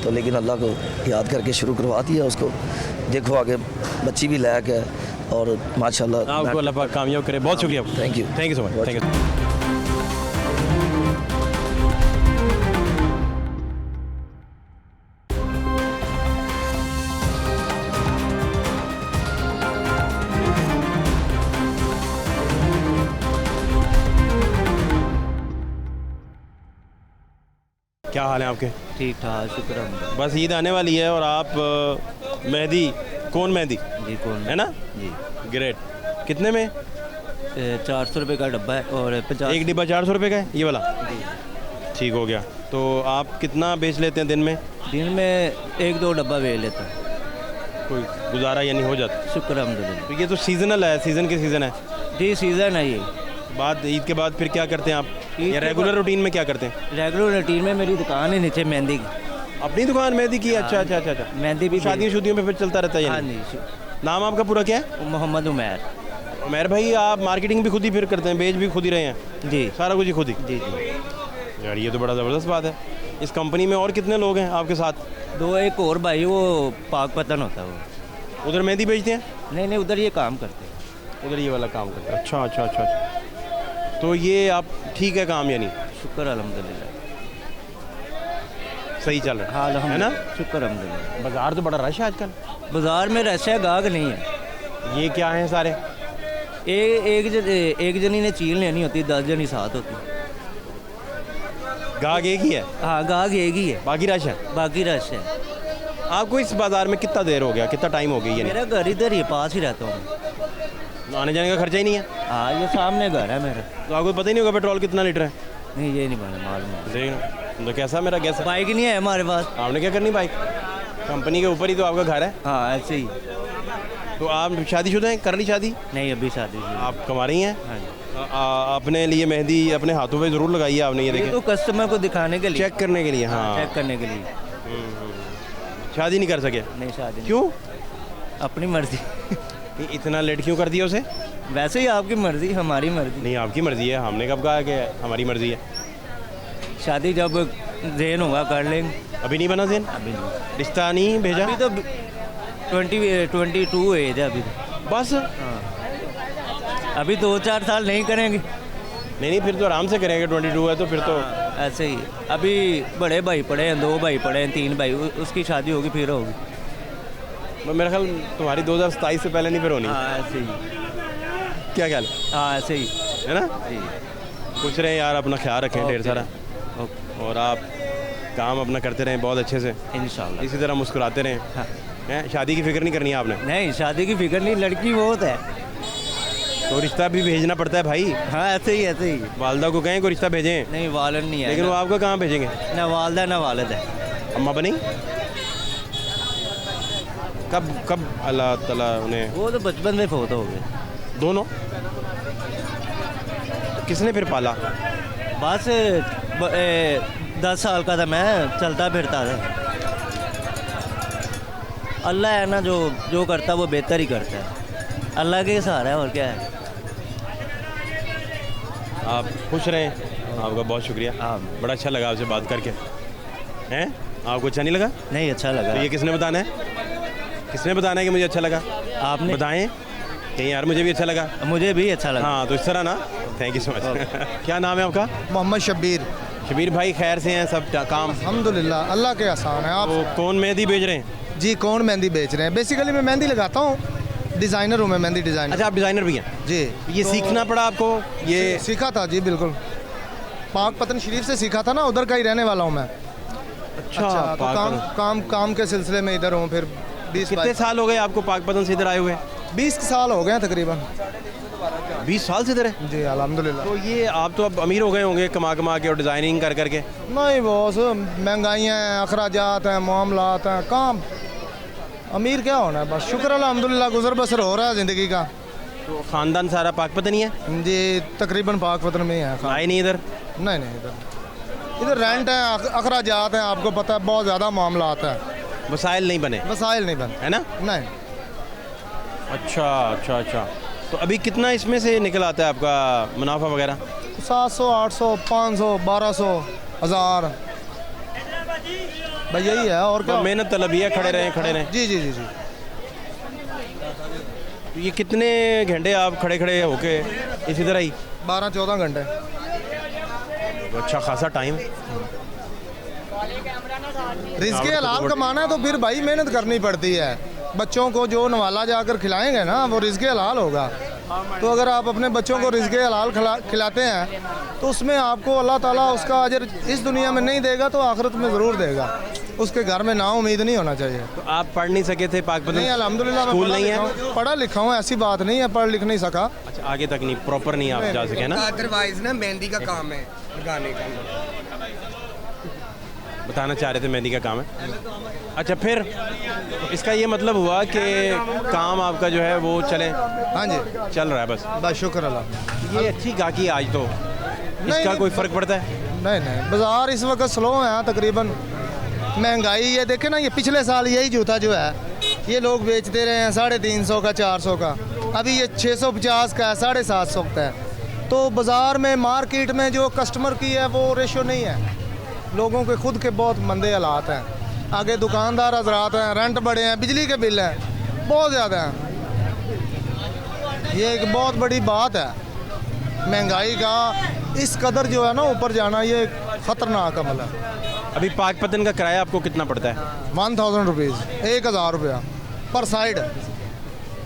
तो लेकिन अल्लाह को याद करके शुरू करवा दिया उसको। देखो आगे बच्ची भी लायक है और माशाल्लाह आपको अल्लाह पाक कामयाब करे। बहुत शुक्रिया, thank you so much, thank you. क्या हाल है आपके? ठीक ठाक, शुक्र है। बस ईद आने वाली है और आप मेहंदी, कौन मेहंदी जी, कौन है ना जी, ग्रेट। कितने में? 400 रुपये का डब्बा है और 50। एक डिब्बा 400 रुपये का है ये वाला? जी, ठीक हो गया। तो आप कितना बेच लेते हैं दिन में? दिन में 1-2 डब्बा बेच लेता हूँ, कोई गुजारा यानी हो जाता? शुक्र अल्हम्दुलिल्लाह। तो ये तो सीज़नल है, सीज़न के सीज़न है। जी, सीज़न है ये। बाद ईद के बाद फिर क्या करते हैं आप, ईद या के रेगुलर रूटीन में क्या करते हैं? रेगुलर रूटीन में मेरी दुकान है नीचे मेहंदी की। अपनी दुकान मेहंदी की? अच्छा अच्छा अच्छा अच्छा। मेहंदी भी शादियों शुदियों में फिर चलता रहता है हाँ यानी? जी। नाम आपका पूरा क्या है? मोहम्मद उमैर। उमैर भाई, आप मार्केटिंग भी खुद ही फिर करते हैं, बेच भी खुद ही रहे हैं? जी, सारा कुछ ही खुद ही? जी जी। यार ये तो बड़ा ज़बरदस्त बात है। इस कंपनी में और कितने लोग हैं आपके साथ? 2, एक और भाई, वो पाक पतन होता है वो। उधर मेहंदी बेचते हैं? नहीं, उधर ये काम करते हैं। उधर ये वाला काम करते हैं? अच्छा अच्छा अच्छा अच्छा। तो ये आप ठीक है काम यानी? शुक्र अल्हम्दुलिल्लाह, सही चल रहा हाँ है ना? शुक्र अल्हम्दुलिल्लाह। बाज़ार तो बड़ा रश है आजकल। बाज़ार में रश है, गाहक नहीं है। ये क्या है सारे? एक जनी ने चील लेनी होती, 10 जनी साथ होती। गाहक एक ही है? हाँ, गाहक एक ही है, बाकी रश है? बाकी रश है। आपको इस बाज़ार में कितना देर हो गया, कितना टाइम हो गया? ये मेरा घर इधर ही पास ही रहता हूँ, आने जाने का खर्चा ही नहीं है? हाँ, ये सामने घर है मेरा। तो आपको पता ही नहीं होगा पेट्रोल कितना लीटर है? नहीं, ये नहीं मालूम है। देख तो कैसा मेरा गैस है? बाइक नहीं है हमारे पास। आपने क्या करनी बाइक? कंपनी के ऊपर ही तो आपका घर है। हाँ, ऐसे ही। तो आप शादीशुदा हैं? कर ली शादी? नहीं, अभी शादी हुई। आप कमा रही हैं? हाँ जी। अपने लिए मेहंदी अपने हाथों पे ज़रूर लगाई है आपने? ये ये देखें, तो कस्टमर को दिखाने के लिए, चेक करने के लिए। हाँ, चेक करने के लिए। शादी नहीं कर सके? नहीं, शादी नहीं। क्यों? अपनी मर्जी। इतना लेट क्यों कर दिया उसे? वैसे ही आपकी मर्जी, हमारी मर्जी नहीं, आपकी मर्जी है, हमने कब कहा कि हमारी मर्जी है? शादी जब ज़हन होगा कर लेंगे। अभी नहीं बना ज़हन? अभी नहीं। रिश्ता नहीं भेजा? अभी तो 22 एज है अभी तो। बस? हाँ, अभी 2-4 साल नहीं करेंगे। नहीं, फिर तो आराम से करेंगे। 22 है तो फिर तो ऐसे ही। अभी बड़े भाई पढ़े हैं, 2 भाई पढ़े हैं, 3 भाई, उसकी शादी होगी फिर होगी। मेरा ख्याल तुम्हारी 2027 से पहले नहीं फिर होनी। हाँ, ऐसे ही। क्या ख्याल? हाँ, ऐसे ही है ना? जी। पूछ रहे हैं यार, अपना ख्याल रखें ढेर सारा, और आप काम अपना करते रहें बहुत अच्छे से, इंशाल्लाह। इसी तरह मुस्कुराते रहें। हाँ। हैं? शादी की फिक्र नहीं करनी है आपने? नहीं, शादी की फिक्र नहीं, लड़की बहुत है। तो रिश्ता भी भेजना पड़ता है भाई। हाँ, ऐसे ही। वालदा को कहें कोई रिश्ता भेजें। नहीं, वालन नहीं है। लेकिन वो आपको कहाँ भेजेंगे? ना वालदा ना वालिद है। अम्मा बनी? कब अल्लाह ताला उन्हें? वो तो बचपन में फोत हो गए दोनों। किसने फिर पाला? बस 10 साल का था मैं, चलता फिरता था। अल्लाह है ना, जो करता है वो बेहतर ही करता है। अल्लाह के सहारा है, और क्या है। आप खुश रहें। आपका बहुत शुक्रिया। हाँ, बड़ा अच्छा लगा आपसे बात करके। हैं? आपको अच्छा नहीं लगा? नहीं, अच्छा लगा। तो ये किसने बताना है? किसने बताना है कि मुझे अच्छा लगा? आपने बताएं। कहीं यार मुझे भी अच्छा लगा। मुझे भी अच्छा लगा। हाँ तो इस तरह ना, थैंक यू सो मच। क्या नाम है आपका? मोहम्मद शब्बीर। शबीर भाई खैर से हैं सब काम? अल्हम्दुलिल्लाह, अल्लाह के आसान है। आप तो कौन मेहंदी बेच रहे हैं? जी, कौन मेहंदी बेच रहे हैं? बेसिकली मैं मेहंदी लगाता हूँ, डिज़ाइनर हूँ मैं, मेहंदी डिज़ाइनर। अच्छा, आप डिज़ाइनर भी हैं? जी। ये सीखना पड़ा आपको? ये सीखा था जी, बिल्कुल। पाक पतन शरीफ से सीखा था ना, उधर का ही रहने वाला हूँ मैं। अच्छा, तो काम के सिलसिले में इधर हूँ। फिर 20 कितने साल हो गए आपको पाकपतन से इधर आए हुए? 20 साल हो गए हैं तकरीबन। 20 साल से इधर है? जी अल्हम्दुलिल्लाह। तो ये आप तो अब अमीर हो गए होंगे कमा के और डिज़ाइनिंग कर करके? नहीं बॉस, महंगाइयाँ हैं, अखराजात हैं, मामलात हैं, काम अमीर क्या होना है, बस शुक्र अल्हम्दुलिल्लाह, गुजर बसर हो रहा है ज़िंदगी का। तो ख़ानदान सारा पाकपतन ही है? जी तकरीबन पाकपतन में ही है। आए नहीं इधर? नहीं, इधर रेंट है, अखराजात हैं, आपको पता है, बहुत ज़्यादा मामलात हैं। वसाइल नहीं बने? वसाइल नहीं बने, है ना? नहीं। अच्छा। तो अभी कितना इसमें से निकल आता है आपका मुनाफा वगैरह? 700, 800, 500, 1200, 1000, भाई यही है। और क्या? मेहनत तलब है, खड़े रहें। जी। तो ये कितने घंटे आप खड़े होके इसी तरह ही? 12-14 घंटे। तो अच्छा खासा टाइम। रिज़्क़े हलाल कमाना है तो फिर भाई मेहनत करनी पड़ती है। बच्चों को जो नवाला जाकर खिलाएंगे ना, वो रिज़्क़े हलाल होगा। तो अगर आप अपने बच्चों को रिज़्क़े हलाल खिलाते हैं तो उसमें आपको अल्लाह ताला उसका अजर इस दुनिया में नहीं देगा तो आखिरत में ज़रूर देगा। उसके घर में ना उम्मीद नहीं होना चाहिए। तो आप पढ़ नहीं सके थे पाकपतन? नहीं अल्हम्दुलिल्लाह, स्कूल नहीं है? पढ़ा लिखा हूँ, ऐसी बात नहीं है, पढ़ लिख नहीं सका। अच्छा, आगे तक नहीं, प्रॉपर नहीं आप जा सके ना? अदरवाइज ना मेहंदी का काम है, लगाने का। बताना चाह रहे थे मेहंदी का काम है। अच्छा, फिर तो इसका ये मतलब हुआ कि काम आपका जो है वो चले? हाँ जी, चल रहा है बस शुक्र अल्लाह। ये अच्छी गाहकी आज तो इसका कोई फ़र्क पड़ता है? नहीं, बाज़ार इस वक्त स्लो है तकरीबन। महंगाई ये देखे ना, ये पिछले साल यही जूता जो है ये लोग बेचते रहे हैं 350 का, 400 का, अभी ये 650 का है, 750 का है। तो बाज़ार में, मार्केट में जो कस्टमर की है वो रेशो नहीं है। लोगों के खुद के बहुत मंदे हालात हैं। आगे दुकानदार हजरात हैं, रेंट बड़े हैं, बिजली के बिल हैं बहुत ज़्यादा हैं। ये एक बहुत बड़ी बात है, महंगाई का इस कदर जो है ना ऊपर जाना, ये ख़तरनाक अमल है। अभी पाकपतन का किराया आपको कितना पड़ता है? 1000 रुपीज़, 1000 रुपया पर साइड,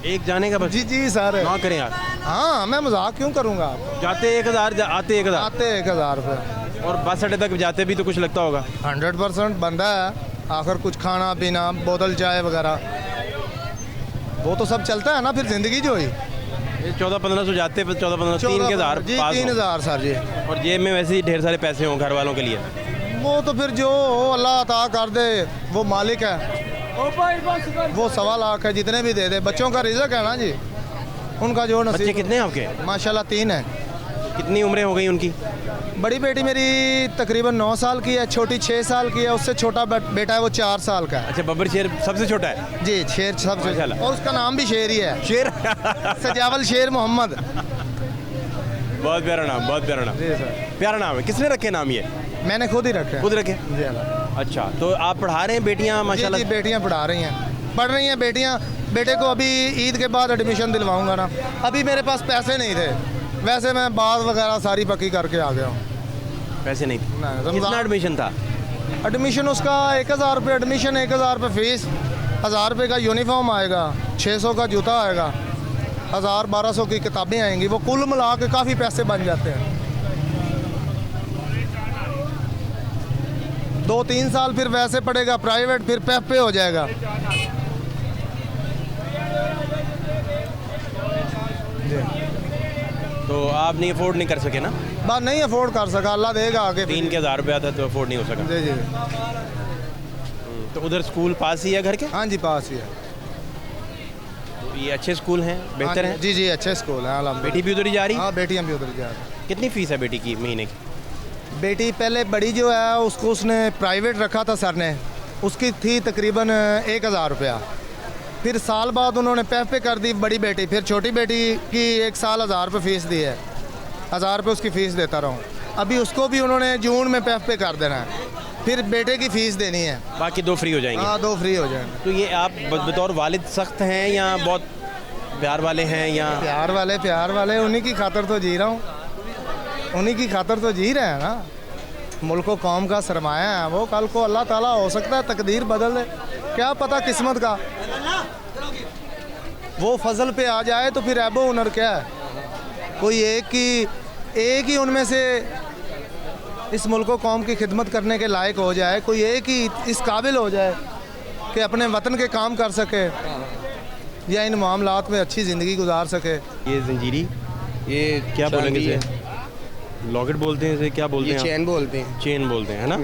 एक जाने का बस? जी सर। ना करें यार। हाँ, मैं मजाक क्यों करूँगा? जाते 1000, आते 1000? आते 1000 रुपये। और बस अड्डे तक जाते भी तो कुछ लगता होगा? 100% बंदा है। आखिर कुछ खाना पीना, बोतल चाय वगैरह, वो तो सब चलता है ना, फिर ज़िंदगी जो ही। 14-1500 जाते, 14-1500, 3000 जी, 3000 सर जी। और जेब में वैसे ही ढेर सारे पैसे हों घर वालों के लिए? वो तो फिर जो अल्लाह अता कर दे, वो मालिक है, वो 1.25 लाख है, जितने भी दे दे। बच्चों का रिज़्क़ है ना जी, उनका जो नसीब। बच्चे कितने हैं आपके? माशाल्लाह 3 है। कितनी उम्रें हो गई उनकी? बड़ी बेटी मेरी तकरीबन 9 साल की है, छोटी 6 साल की है, उससे छोटा बेटा है वो 4 साल का है। अच्छा, बब्बर शेर सबसे छोटा है? जी, शेर सबसे, और उसका नाम भी शेर ही है। शेर? सजावल शेर मोहम्मद। बहुत प्यारा नाम, बहुत प्यारा नाम। जी सर, प्यारा नाम है। किसने रखे नाम ये? मैंने खुद ही रखे। खुद रखे? जी। अच्छा, तो आप पढ़ा रहे हैं बेटियां? माशाल्लाह। जी, बेटियां पढ़ा रही हैं, पढ़ रही हैं बेटियां। बेटे को अभी ईद के बाद एडमिशन दिलवाऊंगा ना, अभी मेरे पास पैसे नहीं थे, वैसे मैं बात वगैरह सारी पक्की करके आ गया हूँ। पैसे नहीं थे? नहीं, कितना एडमिशन था? एडमिशन उसका 1000 रुपये एडमिशन, 1000 रुपये फीस, 1000 रुपये का यूनिफॉर्म आएगा, 600 का जूता आएगा, 1000-1200 की किताबें आएंगी। वो कुल मिला के काफ़ी पैसे बन जाते हैं। 2-3 साल फिर वैसे पड़ेगा प्राइवेट, फिर पैप पे हो जाएगा। तो आप नहीं अफोर्ड नहीं कर सके ना? बात नहीं अफोर्ड कर सका, अल्लाह देगा आगे। 3 के 1000 रुपया था तो अफोर्ड नहीं हो सका? जी। तो उधर स्कूल पास ही है घर के? हाँ जी, पास ही है। ये अच्छे स्कूल हैं, बेहतर हैं? जी, अच्छे स्कूल हैं अल्हम्दुलिल्लाह। बेटी भी उधर ही जा रही? हाँ, बेटियाँ भी उधर जा रही। कितनी फीस है बेटी की महीने की? बेटी पहले बड़ी जो है उसको उसने प्राइवेट रखा था सर ने, उसकी थी तकरीबन 1000 रुपया। फिर साल बाद उन्होंने पैफ पे कर दी बड़ी बेटी, फिर छोटी बेटी की 1 साल 1000 रुपये फ़ीस दी है, 1000 रुपये उसकी फ़ीस देता रहूँ। अभी उसको भी उन्होंने जून में पैफ पे कर देना है, फिर बेटे की फ़ीस देनी है, बाकी 2 फ्री हो जाएंगे? हाँ, 2 फ्री हो जाएंगे। तो ये आप बतौर वालिद सख्त हैं या बहुत प्यार वाले हैं या प्यार वाले उन्हीं की खातर तो जी रहा हूँ, उन्हीं की खातर तो जी रहे हैं ना। मुल्क व कौम का सरमाया है वो, कल को अल्लाह ताला हो सकता है तकदीर बदल दे, क्या पता किस्मत का, वो फजल पे आ जाए तो फिर ऐबो हुनर क्या है। कोई एक ही उनमें से इस मुल्क व कौम की खिदमत करने के लायक हो जाए, कोई एक ही इस काबिल हो जाए कि अपने वतन के काम कर सके या इन मामलात में अच्छी ज़िंदगी गुजार सके। ये जंजीरी, ये क्या बोलेंगे इसे? लॉकेट बोलते हैं इसे, क्या बोलते हैं? चेन बोलते हैं। चेन बोलते हैं, है ना?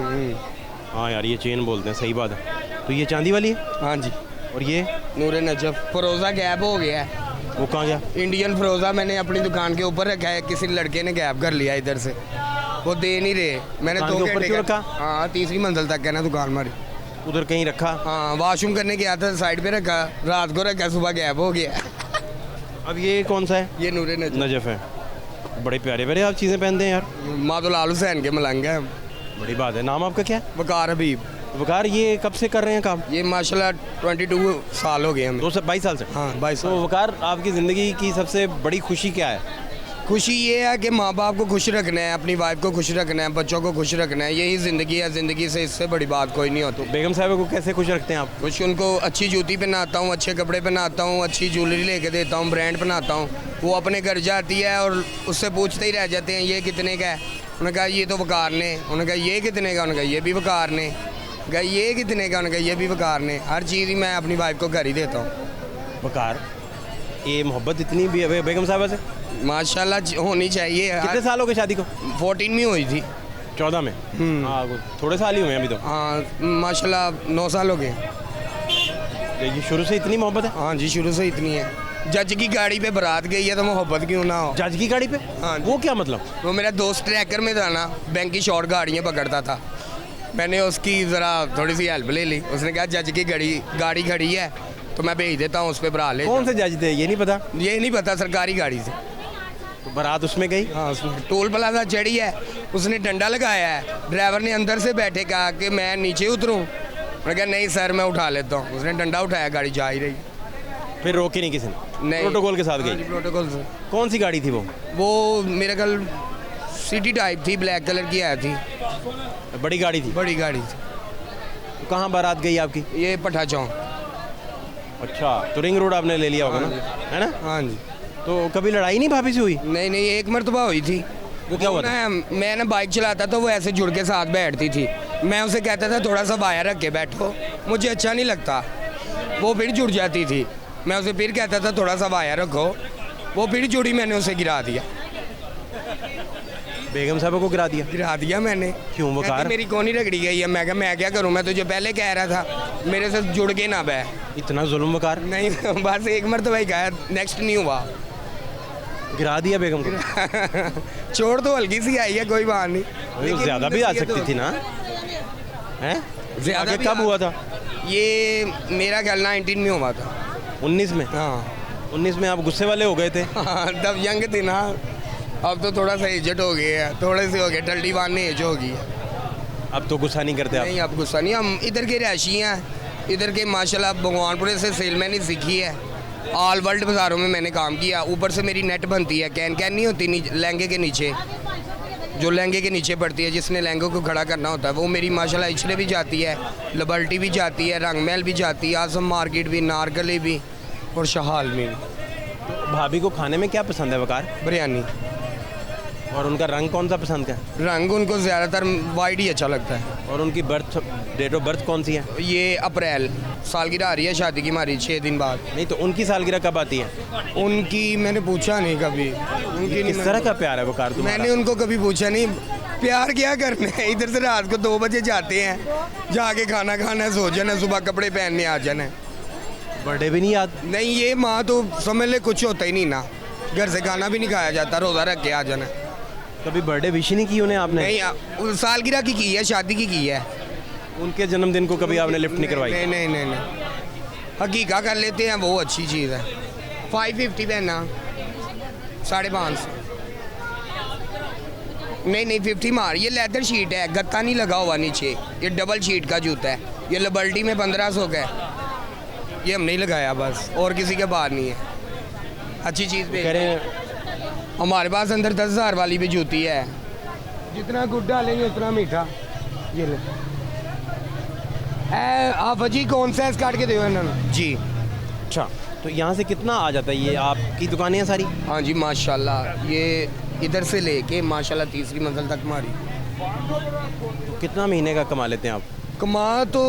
हाँ यार, ये चेन बोलते हैं, सही बात है। तो ये चांदी वाली है? हाँ जी। और ये नूरे नजफ फरोज़ा गैप हो गया है। वो कहाँ गया? इंडियन फरोज़ा मैंने अपनी दुकान के ऊपर रखा है, किसी लड़के ने गैप कर लिया इधर से, वो दे नहीं रहे। मैंने दुकान के ऊपर क्यों रखा? हाँ, 3री मंजिल तक है ना दुकान हमारी। उधर कहीं रखा? हाँ, वॉशरूम करने गया था, साइड पे रखा, रात को रखा, सुबह गैप हो गया। अब ये कौन सा है? ये नूरे नजफ है। बड़े प्यारे प्यारे आप चीज़ें पहनते हैं यार। मादुलाल हुसैन के मलंग हैं। बड़ी बात है। नाम आपका क्या है? वकार हबीब। वकार, ये कब से कर रहे हैं काम? ये माशाल्लाह 22 साल हो गए हमें। 22 साल से? हाँ, 22 साल। तो वकार, आपकी ज़िंदगी की सबसे बड़ी खुशी क्या है? खुशी ये है कि माँ बाप को खुश रखना है, अपनी वाइफ को खुश रखना है, बच्चों को खुश रखना है, यही ज़िंदगी है। ज़िंदगी से इससे बड़ी बात कोई नहीं होती। बेगम साहब को कैसे खुश रखते हैं आप? खुश, उनको अच्छी जूती पहनाता हूँ, अच्छे कपड़े पहनाता हूँ, अच्छी ज्वेलरी लेके देता हूँ, ब्रांड पहनाता हूँ। वो अपने घर जाती है और उससे पूछते ही रह जाते हैं ये कितने का है। उन्होंने कहा ये तो वकार ने। उन्होंने कहा ये कितने का? उन्होंने कहा ये भी वकार ने। कहा ये कितने का? उन्होंने कहा ये भी वकार ने। हर चीज़ ही मैं अपनी वाइफ को घर ही देता हूँ। वकार, ये मोहब्बत इतनी भी है बेगम साहबा से? माशाल्लाह होनी चाहिए। कितने साल हो गए शादी को? 14 में हुई थी। 14 में? हाँ, थोड़े साल ही हुए अभी तो। हाँ, माशाल्लाह 9 साल हो गए। ये शुरू से इतनी मोहब्बत है? हाँ जी, शुरू से इतनी है। जज की गाड़ी पे बारात गई है तो मोहब्बत क्यों ना हो। जज की गाड़ी पे? हाँ। वो क्या मतलब? वो मेरा दोस्त ट्रैकर में था ना, बैंक की शॉर्ट गाड़ियाँ पकड़ता था। मैंने उसकी ज़रा थोड़ी सी हेल्प ले ली। उसने कहा जज की गाड़ी खड़ी है तो मैं भेज देता हूँ उस पर भरा ले। कौन से जज थे ये नहीं पता? ये नहीं पता, सरकारी गाड़ी से। तो बारात उसमें गई? हाँ, उसमें टोल प्लाजा चढ़ी है, उसने डंडा लगाया है। ड्राइवर ने अंदर से बैठे कहा कि मैं नीचे उतरूँ। मैंने कहा नहीं सर, मैं उठा लेता हूँ। उसने डंडा उठाया, गाड़ी जा ही रही। फिर रोकी नहीं किसी ने? नहीं, प्रोटोकॉल के साथ गई? प्रोटोकॉल से। कौन सी गाड़ी थी वो? वो मेरे कल सिटी टाइप थी, ब्लैक कलर की आई थी। बड़ी गाड़ी थी? बड़ी गाड़ी थी। तो कहाँ बारात गई आपकी? ये पठा चौक। अच्छा, तो रिंग रोड आपने ले लिया होगा ना, है ना? हाँ जी। तो कभी लड़ाई नहीं भाभी से हुई? नहीं, एक मरतबा हुई थी। वो क्या हुआ था? मैं ना बाइक चलाता तो वो ऐसे जुड़ के साथ बैठती थी। मैं उसे कहता था थोड़ा सा वायर रख के बैठो, मुझे अच्छा नहीं लगता। वो फिर जुड़ जाती थी। मैं उसे फिर कहता था थोड़ा सा वायर रखो, वो फिर जुड़ी। मैंने उसे गिरा दिया। बेगम साहब को गिरा दिया मैंने। क्यों? वकार, मेरी कोनी रगड़ी गई है। मैं क्या करूं, मैं तुझे पहले कह रहा था मेरे से जुड़ के ना बह। इतना जुल्म वकार? नहीं, बस एक मरतबा ही कहा, नेक्स्ट नहीं हुआ। गिरा दिया बेगम को? चोट तो हल्की सी आई है, कोई बात नहीं। ज़्यादा भी आ सकती थी ना? हैं? ज़्यादा कब हुआ था ये? मेरा ख्याल 19 में हुआ था। 19 में? हाँ, 19 में आप गुस्से वाले हो गए थे? हाँ, तब यंग थे ना। अब तो थोड़ा सा एजेड हो गए हैं, थोड़े से हो गए, टल्टी बांधने एज होगी। अब तो गुस्सा नहीं करते आप? नहीं, अब गुस्सा नहीं। हम इधर के रहायशी हैं, इधर के माशाल्लाह भगवानपुरे से सेलमैन ही सीखी है। ऑल वर्ल्ड बाज़ारों में मैंने काम किया। ऊपर से मेरी नेट बनती है, कैन नहीं होती लहंगे के नीचे, जो लहंगे के नीचे पड़ती है, जिसने लहंगों को खड़ा करना होता है, वो मेरी माशाल्लाह इचले भी जाती है, लिबर्टी भी जाती है, रंग महल भी जाती है, आजम मार्केट भी, नारकली भी और शहाल में भी। भाभी को खाने में क्या पसंद है वकार? बिरयानी। और उनका रंग कौन सा पसंद है? रंग उनको ज़्यादातर वाइट ही अच्छा लगता है। और उनकी डेट ऑफ बर्थ कौन सी है? ये अप्रैल। सालगिरह आ रही है शादी की हमारी 6 दिन बाद। नहीं, तो उनकी सालगिरह कब आती है? उनकी मैंने पूछा नहीं कभी। उनकी किस तरह का प्यार है वकार तुम्हारा? मैंने उनको कभी पूछा नहीं। प्यार क्या करना है, इधर से रात को 2 बजे जाते हैं, जाके खाना खाना है, सो जाना, सुबह कपड़े पहनने आ जाना है। बर्थडे भी नहीं याद? नहीं, ये माँ तो समझ ले कुछ होता ही नहीं ना। घर से खाना भी नहीं खाया जाता, रोज़ा रख के आ जाना। कभी बर्थडे विश नहीं की उन्हें आपने? नहीं, सालगिरह की है, शादी की है। उनके जन्मदिन को कभी आपने लिफ्ट नहीं करवाई? नहीं। हकीका कर लेते हैं, वो अच्छी चीज़ है। 550 पहना, 550। नहीं 50 मार। ये लेदर शीट है, गत्ता नहीं लगा हुआ नीचे, ये डबल शीट का जूता है। ये लिबर्टी में 1500 का है, ये हम नहीं लगाया बस, और किसी के पास नहीं है। अच्छी चीज़ कह रहे हैं हमारे पास अंदर 10,000 वाली भी जूती है, जितना गुड़ डालेंगे उतना मीठा। ये ले आप अजी कौन सा काट के दो इन्होंने जी। अच्छा, तो यहाँ से कितना आ जाता है? ये आपकी दुकानें हैं सारी? हाँ जी माशाल्लाह, ये इधर से लेके माशाल्लाह तीसरी मंजिल तक हमारी। तो कितना महीने का कमा लेते हैं आप? कमा तो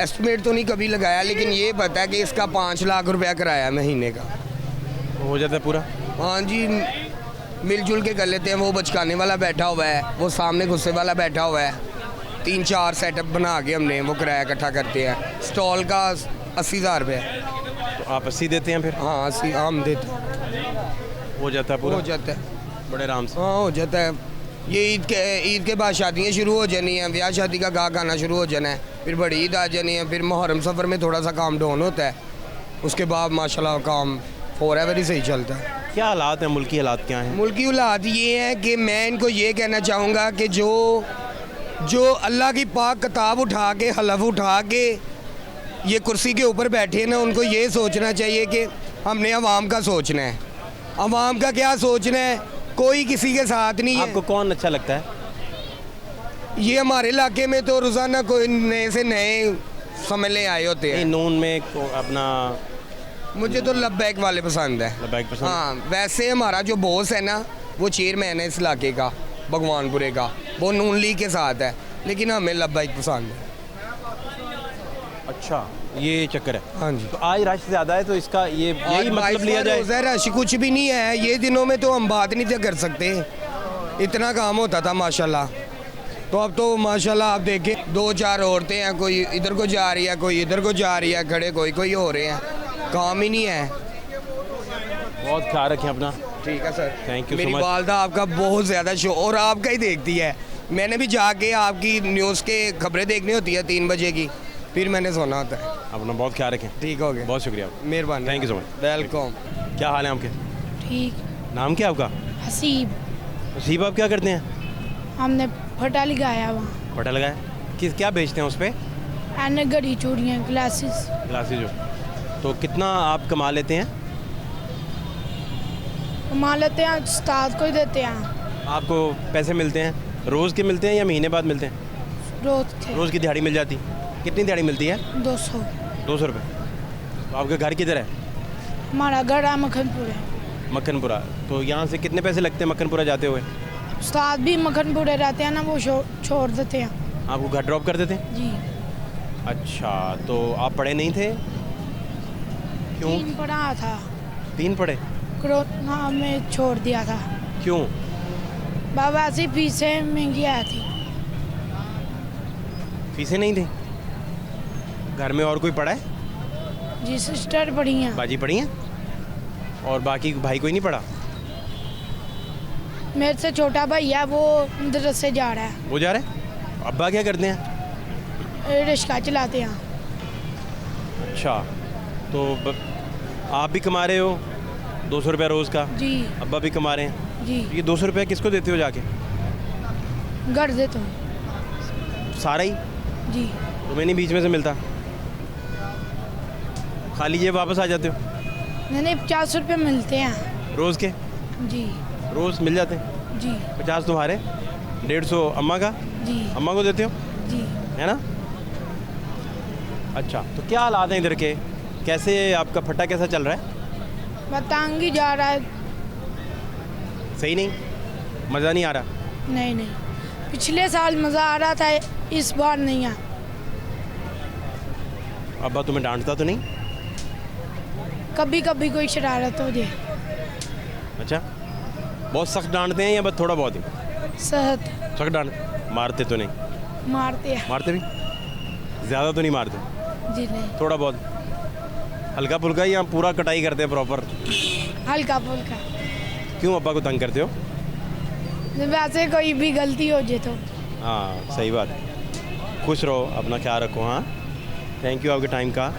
एस्टिमेट तो नहीं कभी लगाया, लेकिन ये पता है कि इसका 5 लाख रुपया किराया महीने का हो जाता है पूरा? हाँ जी, मिलजुल के कर लेते हैं। वो बचकाने वाला बैठा हुआ है, वो सामने गुस्से वाला बैठा हुआ है, 3-4 सेटअप बना के हमने वो किराया इकट्ठा करते हैं। स्टॉल का 80,000 रुपये। तो आप 80 देते हैं फिर? हाँ 80 हम देते हैं। हो जाता है पूरा? हो जाता है बड़े आराम से। हाँ हो जाता है। ये ईद के बाद शादियाँ शुरू हो जानी हैं, ब्याह शादी का गाहक आना शुरू हो जाना है, फिर बड़ी ईद आ जानी है, फिर मुहर्रम सफ़र में थोड़ा सा काम डाउन होता है, उसके बाद माशाल्लाह काम फॉरएवर ही सही चलता है। क्या हालात हैं, मुल्की हालात क्या हैं? मुल्की हालात ये हैं कि मैं इनको ये कहना चाहूँगा कि जो अल्लाह की पाक किताब उठा के हलफ उठा के ये कुर्सी के ऊपर बैठे ना, उनको ये सोचना चाहिए कि हमने अवाम का सोचना है। अवाम का क्या सोचना है, कोई किसी के साथ नहीं है। आपको कौन अच्छा लगता है? ये हमारे इलाके में तो रोज़ाना कोई नए से नए समझने आए होते हैं। नून में अपना मुझे तो लब्बैक वाले पसंद है। लब्बैक पसंद? हाँ, वैसे हमारा जो बॉस है ना, वो चेयरमैन है इस इलाके का, भगवानपुरे का, वो नून लीग के साथ है, लेकिन हमें लब्बैक पसंद है। अच्छा, ये चक्कर है। हाँ जी। तो आज रश ज़्यादा है, तो इसका यही मतलब लिया जाए? रश कुछ भी नहीं है, ये दिनों में तो हम बात नहीं थे कर सकते, इतना काम होता था माशाल्लाह। तो अब तो माशाल्लाह आप देखें 2-4 औरतें हैं, कोई इधर को जा रही है, कोई इधर को जा रही है, खड़े कोई हो रहे हैं, काम ही नहीं है। बहुत ख्याल रखें अपना। ठीक है सर, थैंक यू। मेरी वालदा आपका बहुत ज़्यादा शो और आपका ही देखती है। मैंने भी जाके आपकी न्यूज़ के खबरें देखनी होती है 3 बजे की, फिर मैंने सोना होता है। अपना बहुत ख्याल रखें। ठीक हो गया, बहुत शुक्रिया, मेहरबानी। Thank you so much. Welcome. क्या हाल है आपके? ठीक। नाम क्या आपका? हसीब। हसीब, आप क्या करते हैं? हमने फटा लगाया वहाँ। फटा लगाया? क्या बेचते हैं उस पर? एने घड़ी चूड़ियाँ ग्लासेस। ग्लासेस। तो कितना आप कमा लेते हैं? कमा लेते हैं, उस्ताद को ही देते हैं। आपको पैसे मिलते हैं रोज़ के मिलते हैं या महीने बाद मिलते हैं? रोज़ की दिहाड़ी मिल जाती? कितनी दिहाड़ी मिलती है? 200 रुपये। तो आपका घर किधर है? हमारा घर है मक्खनपुरा। मक्खनपुरा। तो यहाँ से कितने पैसे लगते हैं मक्खनपुरा जाते हुए? उस्ताद भी मक्खनपुरे रहते हैं ना, वो छोड़ देते हैं। आपको घर ड्रॉप कर देते हैं? जी। अच्छा, तो आप पढ़े नहीं थे? क्यों? 3 पढ़ा था। 3 पढ़े? कोरोना में छोड़ दिया था। क्यों? बाबा ऐसी फीसें महंगी आई थी। फीसें नहीं थी? घर में और कोई पढ़ा है? जी सिस्टर पढ़ी हैं। बाजी पढ़ी हैं? और बाकी भाई कोई नहीं पढ़ा? मेरे से छोटा भाई है, वो मदरसे जा रहा है। वो जा रहे हैं? अब्बा क्या करते हैं? रिक्शा चलाते हैं। अच्छा, तो आप भी कमा रहे हो 200 रुपया रोज़ का? जी। अब्बा भी कमा रहे हैं? जी। ये 200 रुपया किसको देते हो जाके? घर देता हूँ। सारा ही? जी। तुम्हें नहीं बीच में से मिलता? खाली ये वापस आ जाते हो? नहीं 50 रुपये मिलते हैं रोज़ के? जी। रोज़ मिल जाते हैं? जी। 50 तुम्हारे, 150 अम्मा का? जी। अम्मा को देते हो? जी। है ना? अच्छा, तो क्या हालात हैं इधर के? कैसे आपका फटा कैसा चल रहा है? बतांगी जा रहा है। सही नहीं? मज़ा नहीं आ रहा? नहीं, पिछले साल मज़ा आ रहा था, इस बार नहीं आ। अब्बा तुम्हें डांटता तो नहीं? कभी कभी कोई शरारत हो जाए। अच्छा, बहुत सख्त डांटते हैं या बस थोड़ा बहुत ही? सख्त डांट? मारते तो नहीं? मारते हैं। मारते भी? ज़्यादा तो नहीं मारते? जी नहीं। थोड़ा बहुत हल्का फुल्का या पूरा कटाई करते हैं प्रॉपर? हल्का फुल्का। क्यों अब्बा को तंग करते हो? वैसे कोई भी गलती हो जाए तो। हाँ सही बात है। खुश रहो, अपना ख्याल रखो। हाँ, थैंक यू आपके टाइम का।